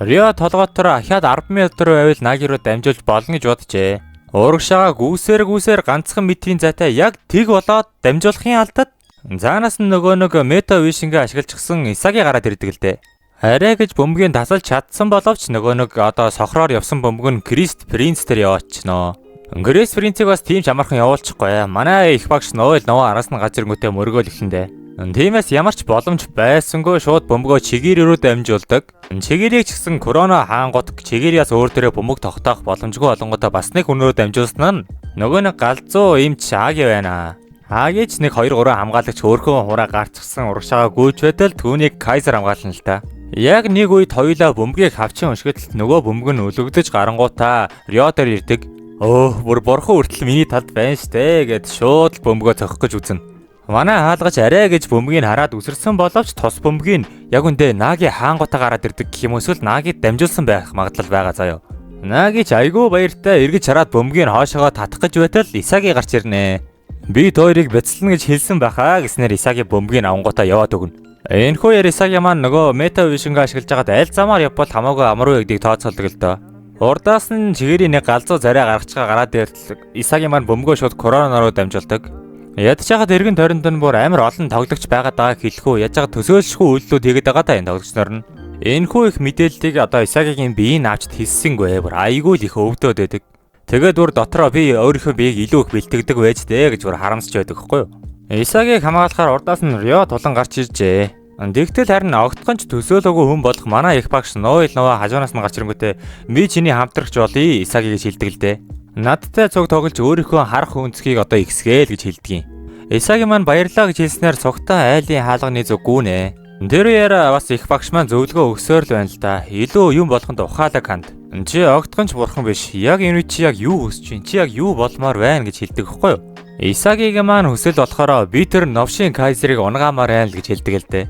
Рё толгоотор ахаад 10 метр байвал Наги руу дамжуулж болно гэж боджээ. Урагшаа гүйсээр ганцхан метрийн зайтай яг тэг болоод дамжуулахын алдад заанаас нь нөгөө нэг мета вишингээ ашиглажсэн Исаги гараад ирдэг л дээ. Арай гэж бөмбөгийн тасалж чадсан боловч нөгөө нэг одоо сохроор явсан бөмбөг нь Крист Принц дээр яваачноо. Крист Принцийг бас тийм ч амархан явуулчихгүй. Манай их багш Ноэл Нова араас нь газарнгүүтээ мөргөөл эхлэндээ. Тиймээс ямар ч боломж байсангүй шууд бөмбөгөө Чигири рүү дамжуулдаг. Чигирийг ч гэсэн корона хаангууд Чигириас өөр дээрээ бөмбөг тогтоох боломжгүй болонгуудаа бас нэг хүн рүү дамжуулсан нь нөгөө нэг галзуу эмч Аги байна. Агич нэг 2-3 хамгаалагч өөрхөн хураа гарцсан урагшаага гүйж байтал түүнийг Кайзер хамгаална л та. Яг нэг үед хоёулаа бөмбөгийг хавчин уншигдл нөгөө бөмбөг нь өлөгдөж гарангуутаа Рё дээр ирдэг. Бүр борхон хүртэл миний талд байна штэ гэд шууд бөмбөгөө цохих гэж үзнэ. Манай хаалгач арай гэж бөмбөгийг хараад үсэрсэн боловч тос бөмбөгийг яг үндэ Наги хаангуутаа гараад ирдэг гэх юм эсвэл Нагид дамжуулсан байх магадлал байгаа заяа. Наги ч айгүй баяртай эргэж хараад бөмбөгийг хоошоогоо татах гэж байтал Исаги гарч ирнэ. Би тойрыг бяцлана гэж хэлсэн байхаа гэснээр Исаги бөмбөгийг авангуутаа яваад өгнө. Энэхүү яр Исаги маань нөгөө мета вишингээ ашиглаж байгаад аль замаар явбал хамаагүй амруу гэдгийг тооцоолдог л доо. Урдаас нь Чигирийн нэг галзуу зарай гаргачгаа гараад иртэл Исаги маань бөмбөгөө шууд корона руу дамжуулдаг. Ядж хахад эргэн тойронд нь бүр амар олон тоглогч байгаад байгааг хэлэхүү яаж байгаа төсөөлшгүй үйлдэлүүд хийгээд байгаа та энэ тоглогч нар нь. Энэхүү их мэдээллийг одоо Исагигийн биеийн авчд хэлсэнгүй бүр айгүй л их өвдөд байдаг. Тэгээд бүр дотроо би өөрийнхөө биеийг илүү их бэлтгэдэг байж дээ гэж бүр харамсч байдаг хгүй юу. Исагиг хамгаалахаар урдаас нь Рё тулан гарч иржээ. Тэгтэл харин огтхонч төсөөлөөгүй хүн болох манай их багш Ноэл Нова хажуунаас нь гарч ирэнгүүтээ ми чиний хамтрагч болъё Исаги гэж хэлдэг л дээ. Надтай цуг тоглож өөрийнхөө харах өнцгийг одоо ихсгээл гэж хэлдэг юм. Исаги маань баярлаа гэж хэлснээр цугтаа айлын хаалганы зүг гүнэ. Тэр яра бас их багш маань зөвлөгөө өгсөөр л байна л да. Илүү юм болоход ухаалаг ханд. Чи огтхонч бурхан биш. Яг энэ чи яг юу хүсэж байна? Чи яг юу болмоор байна гэж хэлдэг хэвгүй юу? Исагигийн маань хүсэл болохоор би тэр новшийн Кайзерыг унгаамаар байна л гэж хэлдэг л дээ.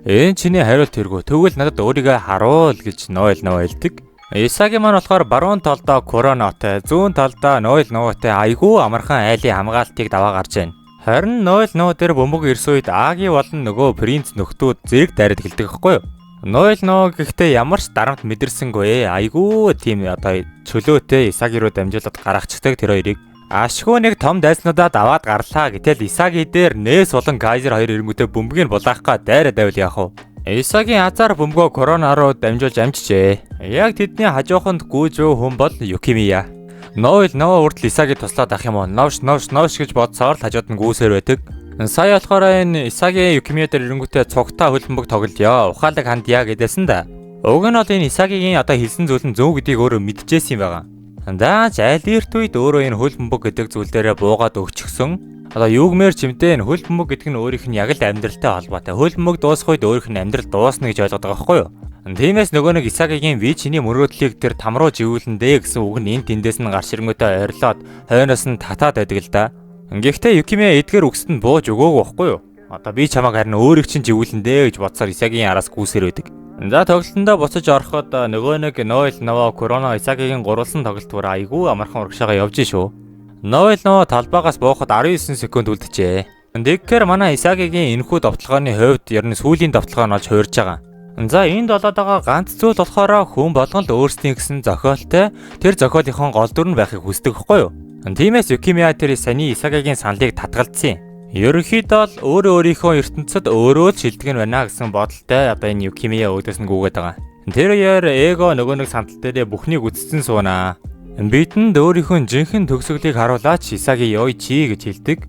Энэ чиний хариулт тэргүү. Тэгвэл надад өөрийгөө харуул гэж Ноэл Нова хэлдэг. Исаги маань болохоор баруун талдаа коронотой, зүүн талдаа Ноэл Новатай айгүй амархан айлын хамгаалтыг даваа гарч байна. Харин Ноэл Нова дээр бөмбөг ирсэн үед Аги болон нөгөө принц нөхдүүд зэрэг дайраад эхэлдэг хэвгүй юу? Ноэл Нова гэхдээ ямар ч дарамт мэдэрсэнгүй айгүй тийм одоо чөлөөтэй Исаги руу дамжуулаад гаргацдаг тэр хоёрыг. Ашгүй нэг том дайснуудаа даваад гарлаа гэтэл Исаги дээр нээс болон Кайзер хоёр ирэнгүүтээ бөмбөгийг булаахгаа дайраад байвал яах вэ? Исагийн азар бөмбөгөө корона руу дамжуулж амжжээ. Яг тэдний хажууханд гүйжүү хүн бол Юкимия. Ноэл Нова үрдэл Исагийг туслаад ах юм уу? Новш гэж бодсоор л хажууд нь гүйсээр байдаг. Сая болохоор энэ Исагийн Юкимия дээр ирэнгүүтээ цугтаа хөл бөмбөг тоглоё. Ухаалаг хандъя гэдээсэн да. Уг нь бол энэ Исагигийн одоо хэлсэн зүйл нь зөв гэдгийг өөрөө мэдчихсэн юм байгаа. Даач аль эрт үед өөрөө энэ хөл бөмбөг гэдэг зүйл дээрээ буугаад өгчихсөн. Одоо юугмээр чимтэй энэ хөл бөмбөг гэдэг нь өөрийнх нь яг л амьдралтай холбоотой. Хөл бөмбөг дуусах үед өөрийнх нь амьдрал дуусна гэж ойлгоод байгаа байхгүй юу? Тиймээс нөгөө нэг Исагигийн ви чиний мөрөөдлийг тэр там руу живүүлэндээ гэсэн үг нь энэ тэндээс нь гарч ирэнгүүтээ ойрлоод хойноос нь татаад байдаг л да. Гэхдээ Юкимия эдгээр үгсэд нь бууж өгөөгүй байхгүй юу? Одоо би чамайг харин өөрийг чинь живүүлэндээ гэж бодсоор Исагигийн араас гүйсээр байдаг. За тоглолтондоо буцаж ороход нөгөө нэг Ноэл Нова корона Исагигийн гурвалсан тоглолтоор айгүй амархан урагшаага явж шүү. Ноэл Нова талбайгаас буухад 19 секунд үлджээ. Тэгэхээр манай Исагигийн энэхүү довтлогооны хувьд ер нь сүүлийн довтлогоо нь олж хуурж байгаа. За энэ долоод байгаа ганц зүйл болохоор хүн болгон л өөрсдийн гэсэн зохиолтой тэр зохиолынхон гол дүр нь байхыг хүсдэг хэвгүй юу? Тиймээс Юкимия тэр саяны Исагигийн саналыг татгалзсан юм. Ерөнхийдөө л өөрийнхөө ертөнцид өөрөө л шилдэг нь байна гэсэн бодолтой одоо энэ Юкимия өөдөөс нь гүгээд байгаа. Тэр яар эго нөгөө нэг сандал дээрээ бүхнийг үтцсэн суунаа. Бидэнд өөрийнхөө жинхэнэ төгсгөлийг харуулаач Исаги ёй чи гэж хэлдэг.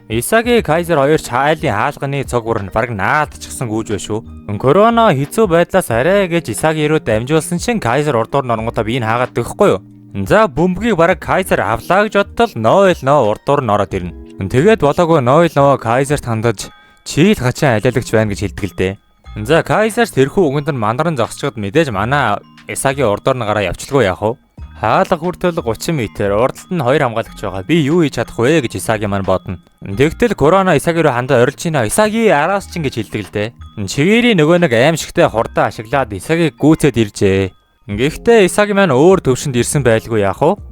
Исаги Кайзер хоёр айлын хаалганы цог бүр нь баг наадчихсан гүйж байна шүү. Корона хэцүү байдлаас арай гэж Исаги рүү дамжуулсан чинь Кайзер урдуур нь оронгуудаа би энэ хаагаад дэгхгүй юу? За бөмбөгийг баг Кайзер авлаа гэж бодтол Ноэл Нова урдуур нь ороод ирнэ. Тэгээд болоогүй Нойл нөгөө Кайзерт хандаж чи л хачин алиалагч байна гэж хэлдэг л дээ. За Кайзерс тэрхүү үгэнд нь мандаран зогсчод мэдээж манай Исагийн урдуур нь гараа явчихлгүй яах вэ? Хаалга хүртэл 30 м урдталд нь 2 хамгаалагч байгаа. Би юу хийж чадах вэ гэж Исаги маань бодно. Тэгтэл корона Исаги руу хандаа орилж ийна. Исаги араас чинь гэж хэлдэг л дээ. Чигээрийн нөгөө нэг аимшигтай хурдан ашиглаад Исагиг гүйцэд иржээ. Гэхдээ Исаги маань өөр төвшөнд ирсэн байлгүй яах вэ?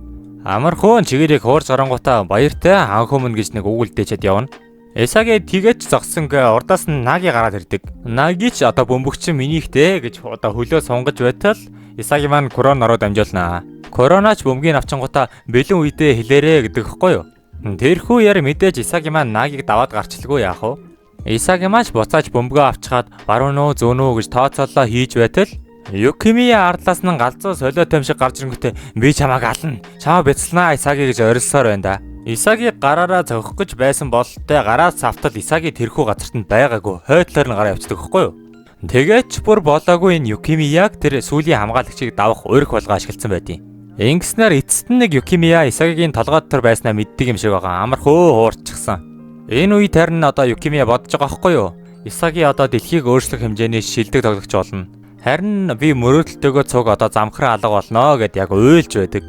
Амархуун чигээрийг хуурж гарангуудаа баяртай анх өмнө гэж нэг үгэлдээчэд явна. Исаги тэгээч зогссонгээ урдаас нь Наги гараад ирдэг. Наги ч одоо бөмбөгчин минийхтэй гэж одоо хөлөө сунгаж байтал Исаги маань коронороо дамжуулнаа. Коронач бөмбөгийг авчингуудаа бэлэн үедээ хэлээрэ гэдэг хэвгүй юу? Тэрхүү яар мэдээж Исаги маань Нагиг даваад гарчлгүй яах вэ? Исаги маань буцааж бөмбөгөө авчгаад баруун уу зүүн үү гэж тооцоолоо хийж байтал Юкимия ардлаас нь галзуу солио тамшиг гарч ирэнгүүтээ би чамааг ална. Чамаа бяцлнаа Исаги гэж орилсоор байна да. Исаги гараараа зогох гэж байсан бололтой гараас цавтал Исаги тэрхүү газарт нь байгаагүй хойдлоор нь гараа явцдаг хэвгүй юу? Тэгээч бүр болоогүй энэ Юкимияг тэр сүүлийн хамгаалагчийг давах урих болгоо ашигласан байдیں۔ Ингэснээр эцэст нь нэг Юкимия Исагигийн толгой дотор байснаа мэддэг юм шиг байгаа. Амархуу хуурчихсан. Энэ үед харин одоо Юкимия бодож байгаа хэвгүй юу? Исаги одоо дэлхийг өөрчлөх хэмжээний шилдэг тоглогч болно. Харин би мөрөөдөлтөөгөө цуг одоо замхраа алга болно гэд яг уйлж байдаг.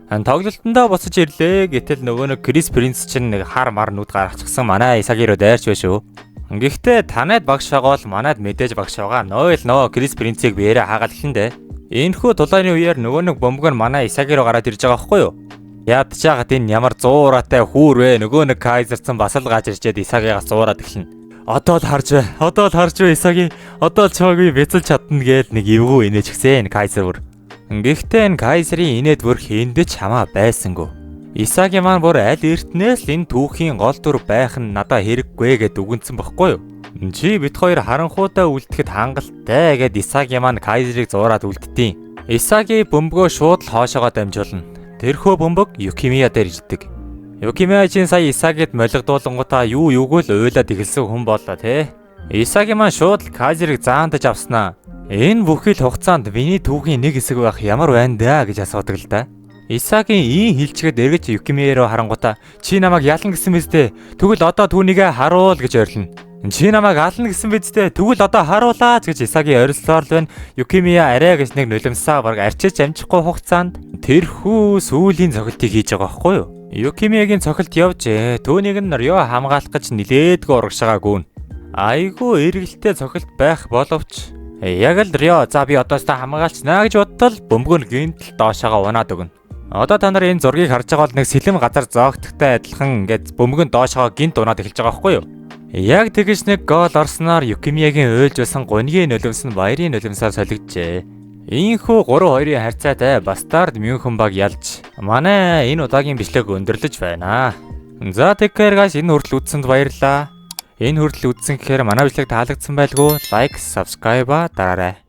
Тоглолтондоо буцаж ирлээ. Гэтэл нөгөө нэг Крис Принц чинь нэг хар мар нүд гаргачихсан манай Исаги руу дайрч байна шүү. Гэхдээ танайд багш байгаа бол манайд мэдээж багш байгаа. Нойл нөө Крис Принцийг биеэрээ хаагаад хэлэн дээ. Энэхүү тулааны үеэр нөгөө нэг бөмбөг нь манай Исаги руу гараад ирж байгаа байхгүй юу? Ядчихад энэ ямар зуураатай хүүр вэ? Нөгөө нэг Кайзерцэн бас л gaаж ирчээд Исагигаас зуураад эхэлнэ. Одоо л харж бай. Одоо л харж бай Исаги. Одоо л чамайг би бяцалж чадна гээл нэг эвгүй инээж гисэн Кайзер бүр. Гэхдээ энэ Кайзерийн инээд бүр хиндэж хамаа байсангүй. Исаги маань бүр аль эртнээс л энэ түүхийн гол дүр байх нь надад хэрэггүй гэд үгэнсэн баггүй юу? Чи бит хоёр харанхуйтай үлдэхэд хангалттай гэд Исаги маань Кайзерийг зуураад үлдтiin. Исаги бөмбөгөө шууд л хоошоогоо дамжуулна. Тэрхүү бөмбөг Юкимия дээр ирдэг. Юкимия чинь сая Исагид молигдуулангуудаа юу юуг л уйлаад эхэлсэн хүн боллоо те. Исаги маань шууд л Кайзерийг заандаж авснаа. Энэ бүхэл хугацаанд миний түүхийн нэг хэсэг байх ямар байна даа гэж асуудаг л да. Исагийн ийн хилчгээд эргэж Юкимия руу харангуудаа чи намайг ялна гэсэн биз дээ. Тэгвэл одоо түүнийгээ харуул гэж орилно. Чи намайг ална гэсэн биз дээ. Тэгвэл одоо харуулаач гэж Исаги орилсоор л байна. Юкимия арай гэж нэг нулимсаа баг арчиж амжихгүй хугацаанд тэрхүү сүүлийн цохилтыг хийж байгаа байхгүй юу? Юкимиягийн цохилт явжээ. Түүнийг нь Рё хамгаалах гэж нилээдгүй урагшаагүйн. Айгүй эргэлттэй цохилт байх боловч яг л Рё за би одоостой хамгаалцнаа гэж бодтол бөмбөг нь гинтл доошоогоо унаад өгнө. Одоо та нар энэ зургийг харж байгаа бол нэг сэлэм газар зоогдохтой адилхан ингээд бөмбөг нь доошоогоо гинт унаад эхэлж байгаа байхгүй юу? Яг тэгэж нэг гол орсноор Юкимиягийн уйлж байсан гунгийн нулимс нь баярын нулимсаар солигджээ. Ийхүү 3-2-ын харьцаатай Бастард Мюнхен баг ялж манай энэ удаагийн бичлэг өндөрлөж байна. За тэгэхээр guys энэ хүртэл үзсэнд баярлалаа. Энэ хүртэл үзсэн гэхээр манай бичлэг таалагдсан байлгүй лайк, subscribe дараарай.